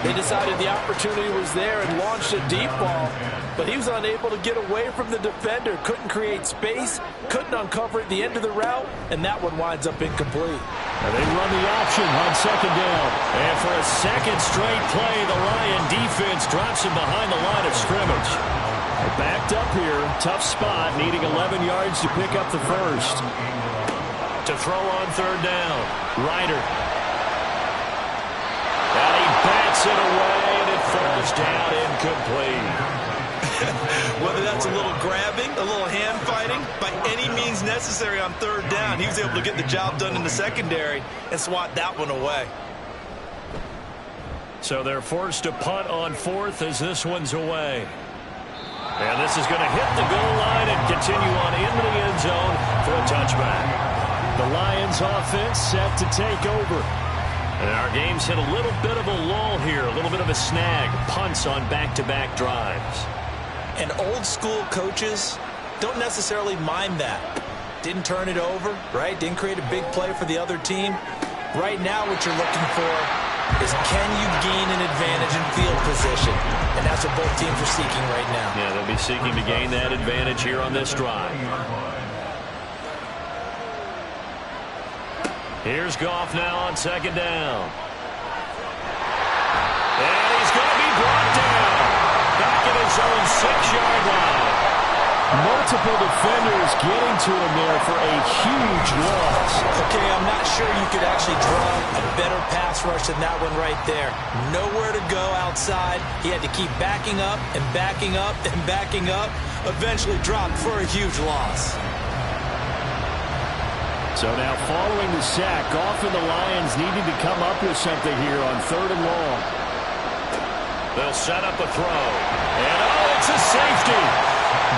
They decided the opportunity was there and launched a deep ball, but he was unable to get away from the defender. Couldn't create space, couldn't uncover at the end of the route, and that one winds up incomplete. And they run the option on 2nd down. And for a second straight play, the Lion defense drops him behind the line of scrimmage. They're backed up here. Tough spot, needing 11 yards to pick up the first. To throw on 3rd down, Ryder. And he bats it away, and it falls down incomplete. Whether that's a little grabbing, a little hand fighting, by any means necessary on 3rd down, he was able to get the job done in the secondary and swat that one away. So they're forced to punt on 4th as this one's away. And this is going to hit the goal line and continue on into the end zone for a touchback. The Lions offense set to take over. And our game's hit a little bit of a lull here, a little bit of a snag. Punts on back-to-back drives. And old school coaches don't necessarily mind that. Didn't turn it over, right? Didn't create a big play for the other team. Right now what you're looking for is can you gain an advantage in field position? And that's what both teams are seeking right now. Yeah, they'll be seeking to gain that advantage here on this drive. Here's Goff now on 2nd down. And he's going to be brought down. Back at his own 6-yard line. Multiple defenders getting to him there for a huge loss. Okay, I'm not sure you could actually draw a better pass rush than that one right there. Nowhere to go outside. He had to keep backing up and backing up and backing up. Eventually dropped for a huge loss. So now following the sack, Goff and the Lions needing to come up with something here on 3rd and long. They'll set up a throw. And oh, it's a safety.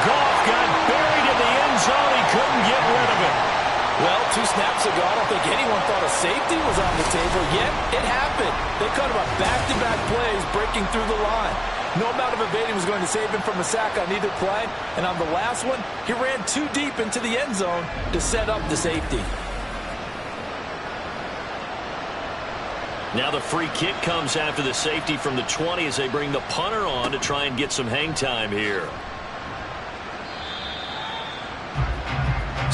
Goff got buried in the end zone. He couldn't get rid of it. Well, 2 snaps ago, I don't think anyone thought a safety was on the table, yet it happened. They cut him up back-to-back plays, breaking through the line. No amount of evading was going to save him from a sack on either play. And on the last one, he ran too deep into the end zone to set up the safety. Now the free kick comes after the safety from the 20 as they bring the punter on to try and get some hang time here.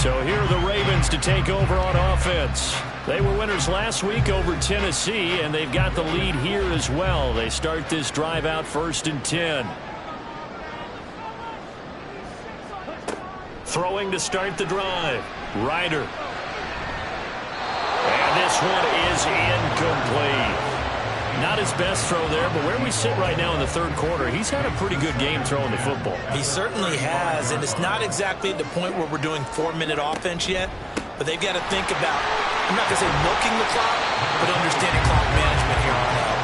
So here are the Ravens to take over on offense. They were winners last week over Tennessee, and they've got the lead here as well. They start this drive out 1st and 10. Throwing to start the drive. Ryder. And this one is incomplete. Not his best throw there, but where we sit right now in the 3rd quarter, he's had a pretty good game throwing the football. He certainly has, and it's not exactly at the point where we're doing 4-minute offense yet, but they've got to think about, I'm not going to say milking the clock, but understanding clock management here on out.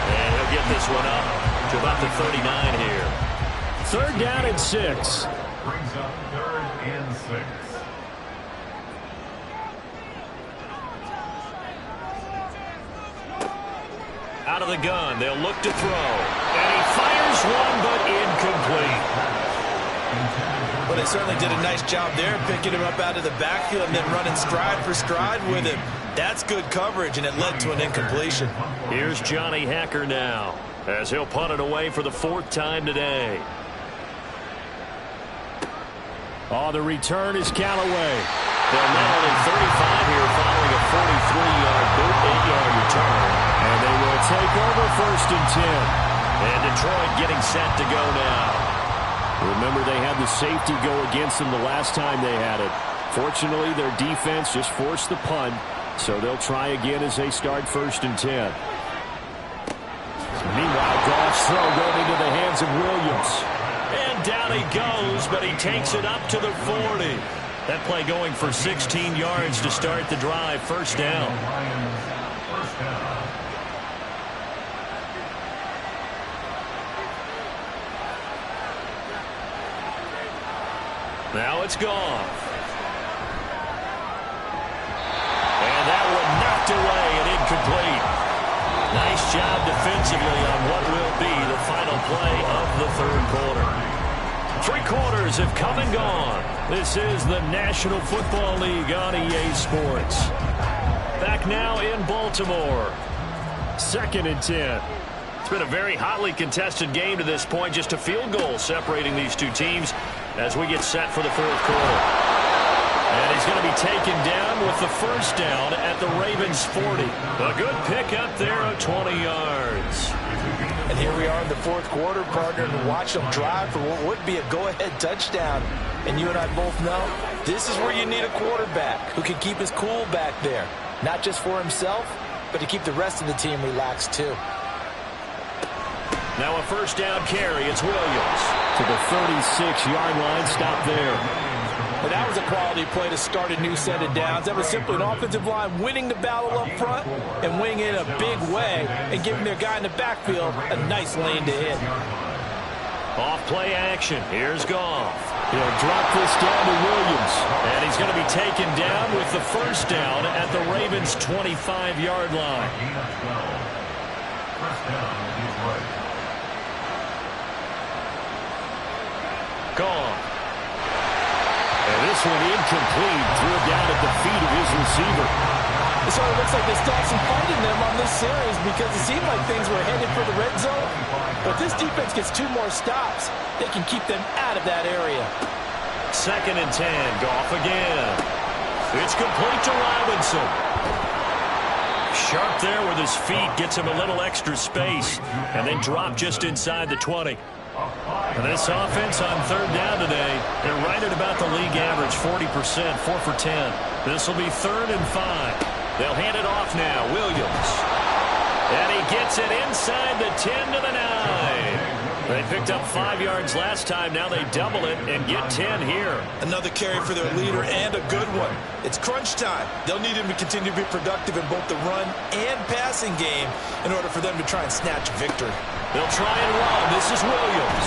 And he'll get this one up to about the 39 here. 3rd down and 6. Brings up 3rd and 6. Out of the gun, they'll look to throw. And he fires one, but incomplete. Well, they certainly did a nice job there, picking him up out of the backfield and then running stride for stride with him. That's good coverage, and it led to an incompletion. Here's Johnny Hacker now, as he'll punt it away for the 4th time today. Oh, the return is Callaway. They'll now in 35 here following a 43-yard boot, 8-yard return. And they will take over 1st and 10. And Detroit getting set to go now. Remember, they had the safety go against them the last time they had it. Fortunately, their defense just forced the punt, so they'll try again as they start 1st and 10. Meanwhile, Goff's throw going into the hands of Williams. And down down he goes, but he takes it up to the 40. That play going for 16 yards to start the drive. First down. Now it's gone. And that one knocked away and incomplete. Nice job defensively on what will be the final play of the third quarter. 3 quarters have come and gone. This is the National Football League on EA Sports. Back now in Baltimore. 2nd and 10. It's been a very hotly contested game to this point. Just a field goal separating these two teams as we get set for the fourth quarter. And he's going to be taken down with the first down at the Ravens' 40. A good pickup there of 20 yards. And here we are in the fourth quarter, partner, to watch them drive for what would be a go-ahead touchdown. And you and I both know this is where you need a quarterback who can keep his cool back there. Not just for himself, but to keep the rest of the team relaxed too. Now a first down carry. It's Williams. To the 36-yard line. Stop there. But that was a quality play to start a new set of downs. That was simply an offensive line winning the battle up front and winning it in a big way and giving their guy in the backfield a nice lane to hit. Off play action. Here's Goff. He'll drop this down to Williams. And he's going to be taken down with the first down at the Ravens' 25-yard line. Goff. And this one incomplete. Threw it down at the feet of his receiver. It sort of looks like they still have some fight in them on this series because it seemed like things were headed for the red zone. But this defense gets 2 more stops. They can keep them out of that area. 2nd and 10. Goff again. It's complete to Robinson. Sharp there with his feet. Gets him a little extra space. And then drop just inside the 20. And this offense on third down today, they're right at about the league average, 40%, 4 for 10. This will be 3rd and 5. They'll hand it off now. Williams. And he gets it inside the 10 to the 9. They picked up 5 yards last time. Now they double it and get 10 here. Another carry for their leader and a good one. It's crunch time. They'll need him to continue to be productive in both the run and passing game in order for them to try and snatch victory. They'll try and run. This is Williams.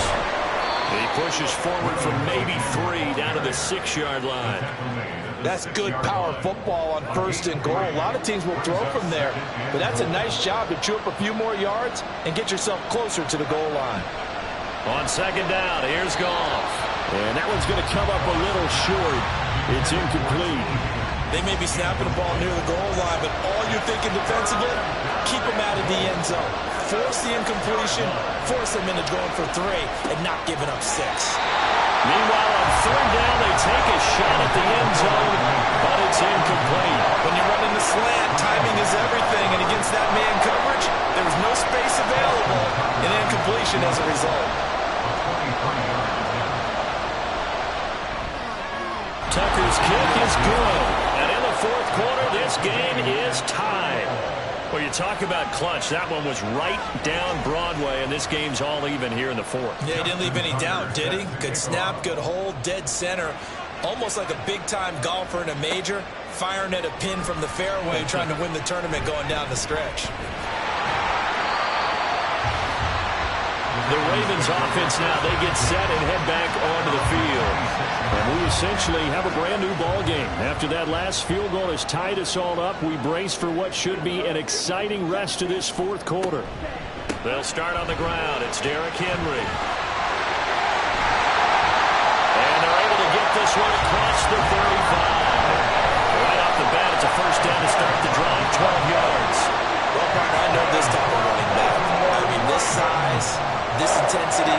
He pushes forward from maybe 3 down to the 6-yard line. That's good power football on 1st and goal. A lot of teams will throw from there, but that's a nice job to chew up a few more yards and get yourself closer to the goal line. On 2nd down, here's Goff. And that one's going to come up a little short. It's incomplete. They may be snapping the ball near the goal line, but all you're thinking defensively, keep them out of the end zone. Force the incompletion, force them into going for 3, and not giving up 6. Meanwhile, on 3rd down, they take a shot at the end zone, but it's incomplete. When you're running the slant, timing is everything, and against that man coverage, there was no space available, and incompletion as a result. Tucker's kick is good, and in the fourth quarter, this game is tied. Well, you talk about clutch. That one was right down Broadway, and this game's all even here in the fourth. Yeah, he didn't leave any doubt, did he? Good snap, good hold, dead center. Almost like a big-time golfer in a major, firing at a pin from the fairway, trying to win the tournament going down the stretch. The Ravens offense now, they get set and head back onto the field. And we essentially have a brand new ball game. After that last field goal has tied us all up, we brace for what should be an exciting rest of this fourth quarter. They'll start on the ground. It's Derrick Henry. And they're able to get this one across the 35. Right off the bat, it's a first down to start the drive, 12 yards. Well, partner, I know this type of running back. I mean, this size, this intensity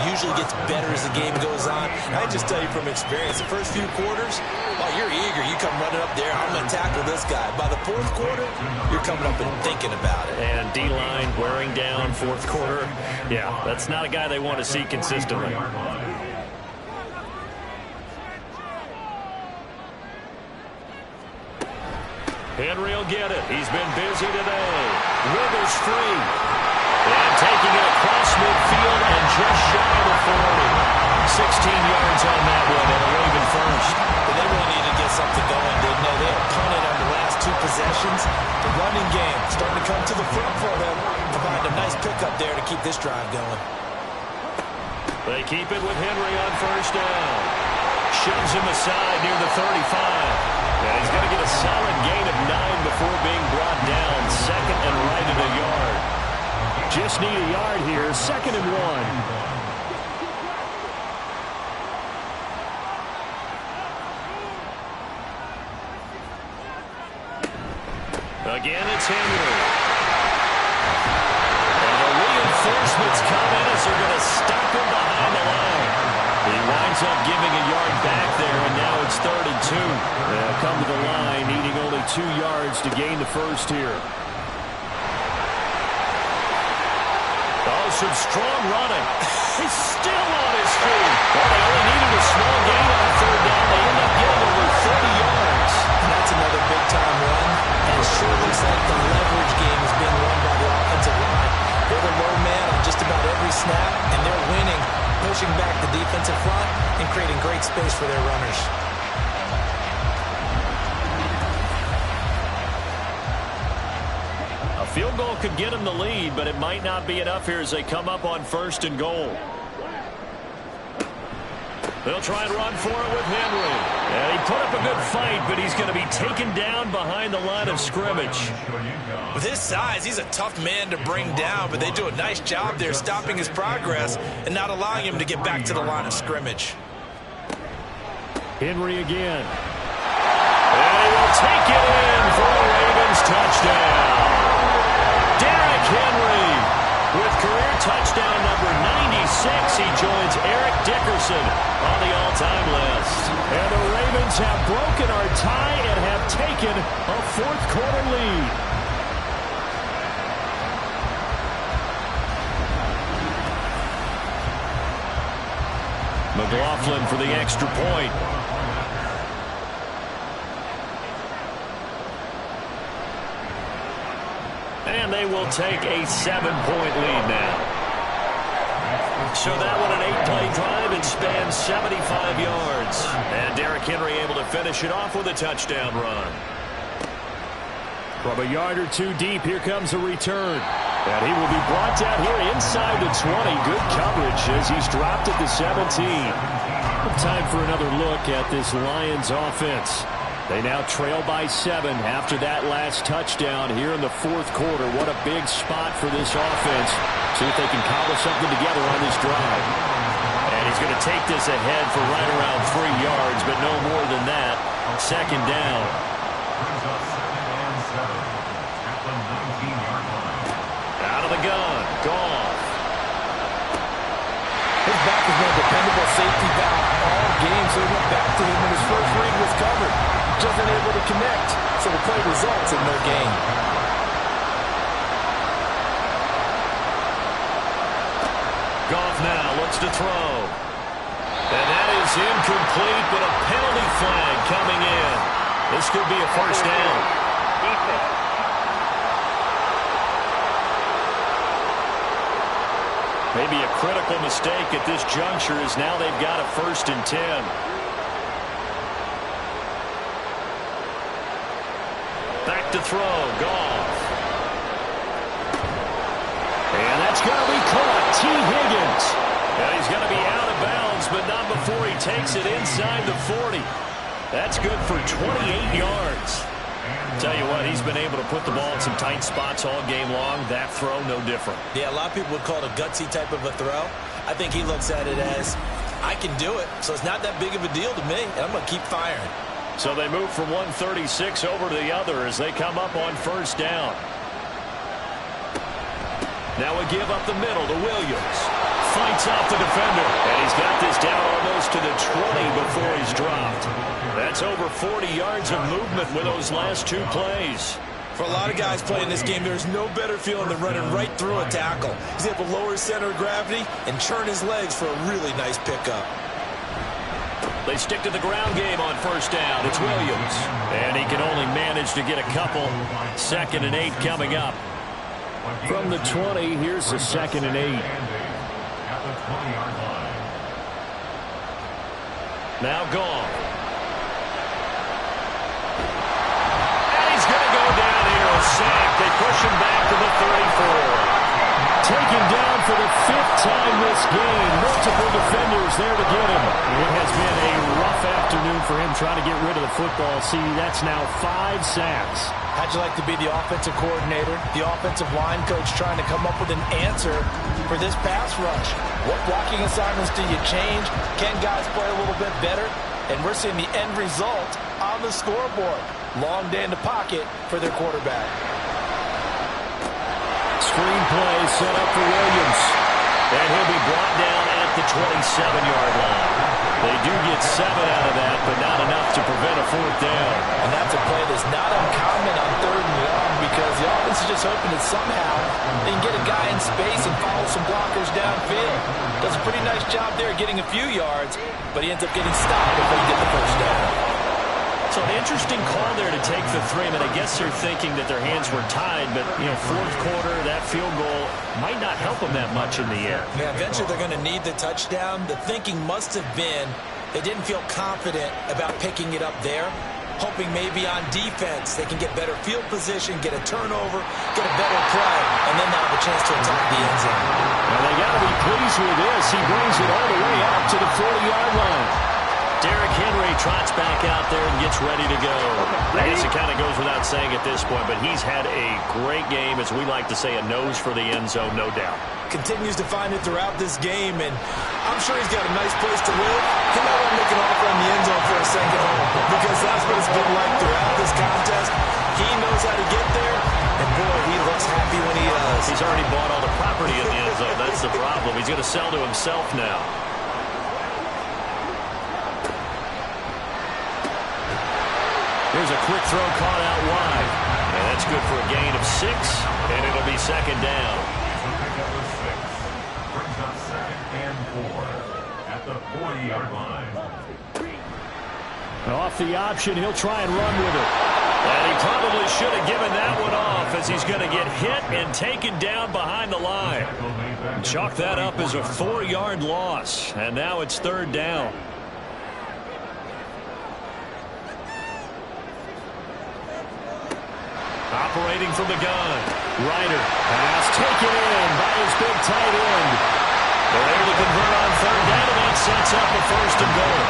usually gets better as the game goes on. And I just tell you from experience, the first few quarters, oh, you're eager. You come running up there, I'm going to tackle this guy. By the fourth quarter, you're coming up and thinking about it. And D-line wearing down fourth quarter. Yeah, that's not a guy they want to see consistently. Henry will get it. He's been busy today. Wiggles free. And taking it across midfield and just shy of the 40. 16 yards on that one, and a Raven first. But they really needed to get something going, didn't they? They had punted on the last 2 possessions. The running game starting to come to the front for them, providing a nice pickup there to keep this drive going. They keep it with Henry on first down. Shoves him aside near the 35. And he's going to get a solid gain of 9 before being brought down. Second and right at a yard. Just need a yard here. 2nd and 1. Again, it's Henry. And the reinforcements come in as they're going to stop him behind the line. He winds up giving a yard back there, and now it's 3rd and 2. They'll come to the line, needing only 2 yards to gain the first here. Oh, some strong running. He's still on his feet. Well, they only needed a small gain on 3rd down. They end up getting over 30 yards. That's another big-time run. And it sure looks like the leverage game is being won by the offensive line. They're the low man on just about every snap, and they're winning, pushing back the defensive front and creating great space for their runners. A field goal could get them the lead, but it might not be enough here as they come up on 1st and goal. They'll try and run for it with Henry. And he put up a good fight, but he's going to be taken down behind the line of scrimmage. With his size, he's a tough man to bring down, but they do a nice job there stopping his progress and not allowing him to get back to the line of scrimmage. Henry again. And he will take it in for a Ravens touchdown. Derrick Henry with career touchdown number 96. He joins Eric Dickerson on the all-time list. And the Ravens have broken our tie and have taken a 4th quarter lead. McLaughlin for the extra point. And they will take a 7-point lead now. So that one an 8-play drive and spans 75 yards. And Derrick Henry able to finish it off with a touchdown run. From a yard or 2 deep, here comes a return. And he will be brought down here inside the 20. Good coverage as he's dropped at the 17. Time for another look at this Lions offense. They now trail by 7 after that last touchdown here in the 4th quarter. What a big spot for this offense. See if they can cobble something together on this drive. And he's going to take this ahead for right around 3 yards, but no more than that. 2nd down. Out of the gun. Goff. His back has been a dependable safety valve all game, so he went back to him when his first read was covered. Just unable to connect, so the play results in no gain. Goff now looks to throw. And that is incomplete, but a penalty flag coming in. This could be a 1st down. Defense. Maybe a critical mistake at this juncture is now they've got a 1st and 10. Back to throw. Goff. And that's going to be caught. T. Higgins. And he's going to be out of bounds, but not before he takes it inside the 40. That's good for 28 yards. Tell you what, he's been able to put the ball in some tight spots all game long. That throw, no different. Yeah, a lot of people would call it a gutsy type of a throw. I think he looks at it as, I can do it, so it's not that big of a deal to me, and I'm going to keep firing. So they move from 136 over to the other as they come up on 1st down. Now a give up the middle to Williams. Fights off the defender. And he's got this down almost to the 20 before he's dropped. That's over 40 yards of movement with those last 2 plays. For a lot of guys playing this game, there's no better feeling than running right through a tackle. He's able to lower his center of gravity and churn his legs for a really nice pickup. They stick to the ground game on 1st down. It's Williams. And he can only manage to get a couple. 2nd and 8 coming up. From the 20, here's the 2nd and 8. Now Goff. And he's going to go down here. A sack. They push him back to the 34. Taken down for the 5th time this game. Multiple defenders there to get him. It has been a rough afternoon for him trying to get rid of the football. See, that's now 5 sacks. How'd you like to be the offensive coordinator, the offensive line coach trying to come up with an answer for this pass rush? What blocking assignments do you change? Can guys play a little bit better? And we're seeing the end result on the scoreboard. Long day in the pocket for their quarterback. Screen play set up for Williams. And he'll be brought down at the 27-yard line. They do get 7 out of that, but not enough to prevent a 4th down. And that's a play that's not uncommon on 3rd and long because the offense is just hoping that somehow they can get a guy in space and follow some blockers downfield. Does a pretty nice job there getting a few yards, but he ends up getting stopped before he gets the 1st down. So an interesting call there to take the 3. I mean, I guess they're thinking that their hands were tied, but, 4th quarter, that field goal might not help them that much in the end. Yeah, eventually they're going to need the touchdown. The thinking must have been they didn't feel confident about picking it up there, hoping maybe on defense they can get better field position, get a turnover, get a better play, and then they'll have a chance to attack the end zone. Well, they got to be pleased with this. He brings it all the way out to the 40-yard line. Derrick Henry trots back out there and gets ready to go. I guess it kind of goes without saying at this point, but he's had a great game, as we like to say, a nose for the end zone, no doubt. Continues to find it throughout this game, and I'm sure he's got a nice place to live. He might want to make an offer on the end zone for a second home, because that's what it's been like throughout this contest. He knows how to get there, and boy, he looks happy when he does. He's already bought all the property in the end zone. That's the problem. He's going to sell to himself now. Here's a quick throw caught out wide. And that's good for a gain of 6, and it'll be 2nd down. Number 6 brings up 2nd and 4 at the 40-yard line. Off the option, he'll try and run with it. And he probably should have given that one off, as he's going to get hit and taken down behind the line. Chalk that up as a 4-yard loss, and now it's 3rd down. Operating from the gun. Ryder. Pass taken in by his big tight end. They're able to convert on 3rd down, and that sets up a 1st and goal.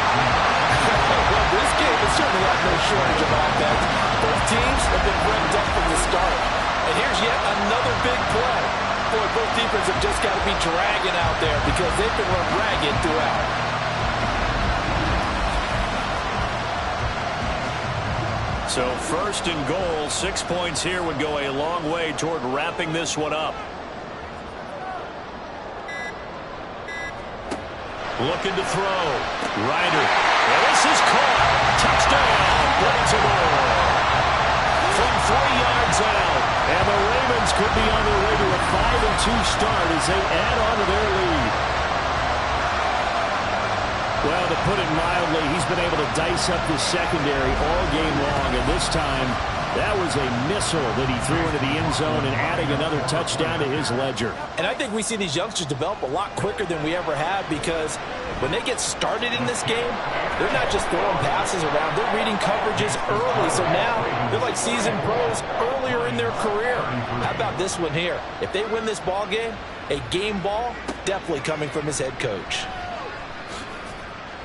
Well, this game has certainly got no shortage of offense. Both teams have been revved up from the start. And here's yet another big play. Boy, both defenses have just got to be dragging out there because they've been run ragged throughout. So 1st and goal, 6 points here would go a long way toward wrapping this one up. Looking to throw. Ryder. And this is caught. Touchdown. Baltimore. From 3 yards out. And the Ravens could be on their way to a 5-2 start as they add on to their lead. Well, to put it mildly, he's been able to dice up this secondary all game long, and this time that was a missile that he threw into the end zone and adding another touchdown to his ledger. And I think we see these youngsters develop a lot quicker than we ever have because when they get started in this game, they're not just throwing passes around, they're reading coverages early, so now they're like seasoned pros earlier in their career. How about this one here? If they win this ball game, a game ball definitely coming from his head coach.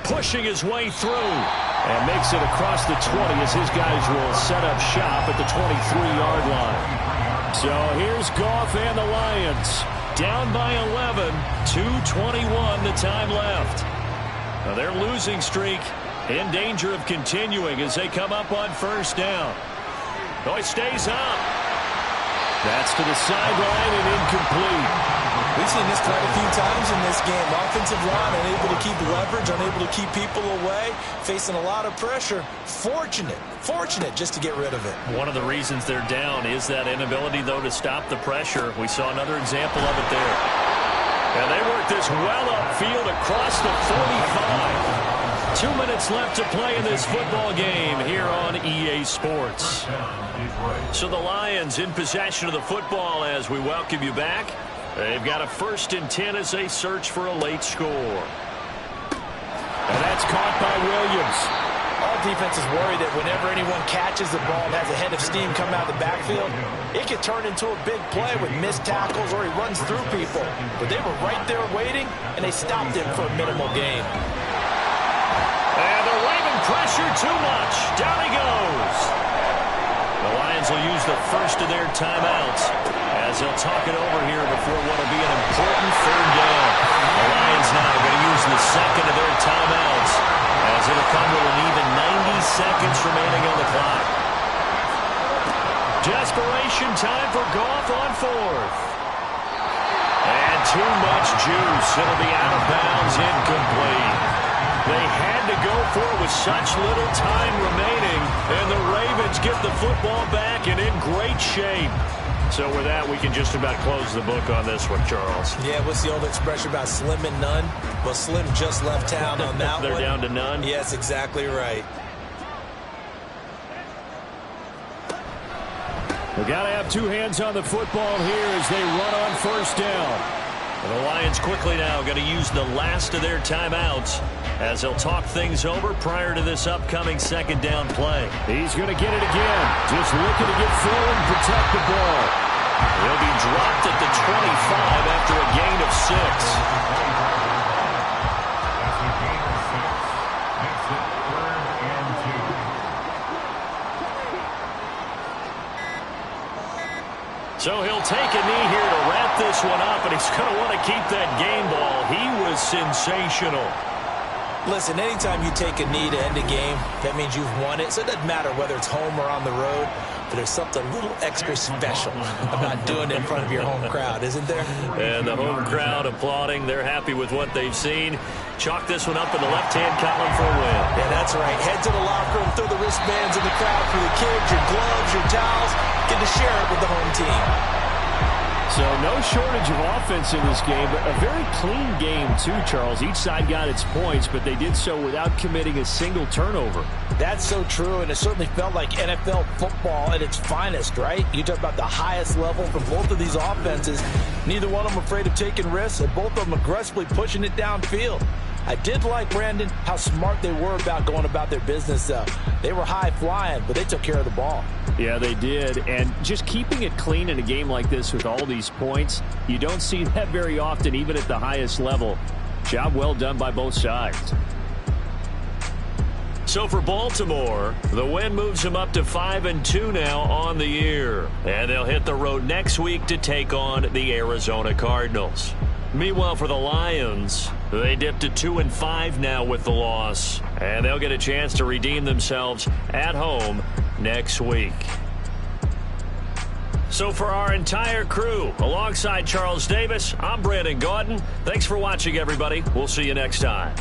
Pushing his way through and makes it across the 20 as his guys will set up shop at the 23-yard line. So here's Goff and the Lions down by 11, 2:21 the time left. Now their losing streak in danger of continuing as they come up on 1st down. Oh, he stays up. That's to the sideline and incomplete. We've seen this quite a few times in this game. Offensive line unable to keep leverage, unable to keep people away, facing a lot of pressure. Fortunate just to get rid of it. One of the reasons they're down is that inability, though, to stop the pressure. We saw another example of it there. And they work this well upfield across the 45. 2 minutes left to play in this football game here on EA Sports. So the Lions in possession of the football as we welcome you back. They've got a 1st and 10 as they search for a late score. And That's caught by Williams. All defenses worry that whenever anyone catches the ball and has a head of steam come out of the backfield, it could turn into a big play with missed tackles or he runs through people. But they were right there waiting, and they stopped him for a minimal gain. And the Raven pressure too much. Down he goes. The Lions will use the first of their timeouts as they'll talk it over here before what will be an important third down. The Lions now are going to use the second of their timeouts as it'll come with an even 90 seconds remaining on the clock. Desperation time for Goff on fourth. And too much juice. It'll be out of bounds, incomplete. They had to go for it with such little time remaining, and the Ravens get the football back and in great shape. So with that, we can just about close the book on this one, Charles. Yeah, what's the old expression about slim and none? Well, Slim just left town on that They're one. down to none? Yes, exactly right. We've got to have two hands on the football here as they run on first down. And the Lions quickly now going to use the last of their timeouts as they'll talk things over prior to this upcoming second down play. He's going to get it again. Just looking to get forward and protect the ball. He'll be dropped at the 25 after a gain of 6. So he'll take a knee here to wrap this one up, and he's going to want to keep that game ball. He was sensational. Listen, anytime you take a knee to end a game, that means you've won it. So it doesn't matter whether it's home or on the road, but there's something a little extra special about doing it in front of your home crowd, isn't there? And the home crowd applauding. They're happy with what they've seen. Chalk this one up in the left-hand column for a win. Yeah, that's right. Head to the locker room, throw the wristbands in the crowd for the kids, your gloves, your towels. Get to share it with the home team. So no shortage of offense in this game, but a very clean game too, Charles. Each side got its points, but they did so without committing a single turnover. That's so true, and it certainly felt like NFL football at its finest, right? You talk about the highest level from both of these offenses. Neither one of them afraid of taking risks, and both of them aggressively pushing it downfield. I did like, Brandon, how smart they were about going about their business, though. They were high-flying, but they took care of the ball. Yeah, they did. And just keeping it clean in a game like this with all these points, you don't see that very often, even at the highest level. Job well done by both sides. So for Baltimore, the win moves them up to 5-2 now on the year. And they'll hit the road next week to take on the Arizona Cardinals. Meanwhile, for the Lions, they dipped to 2-5 now with the loss. And they'll get a chance to redeem themselves at home next week. So for our entire crew, alongside Charles Davis, I'm Brandon Gaudin. Thanks for watching, everybody. We'll see you next time.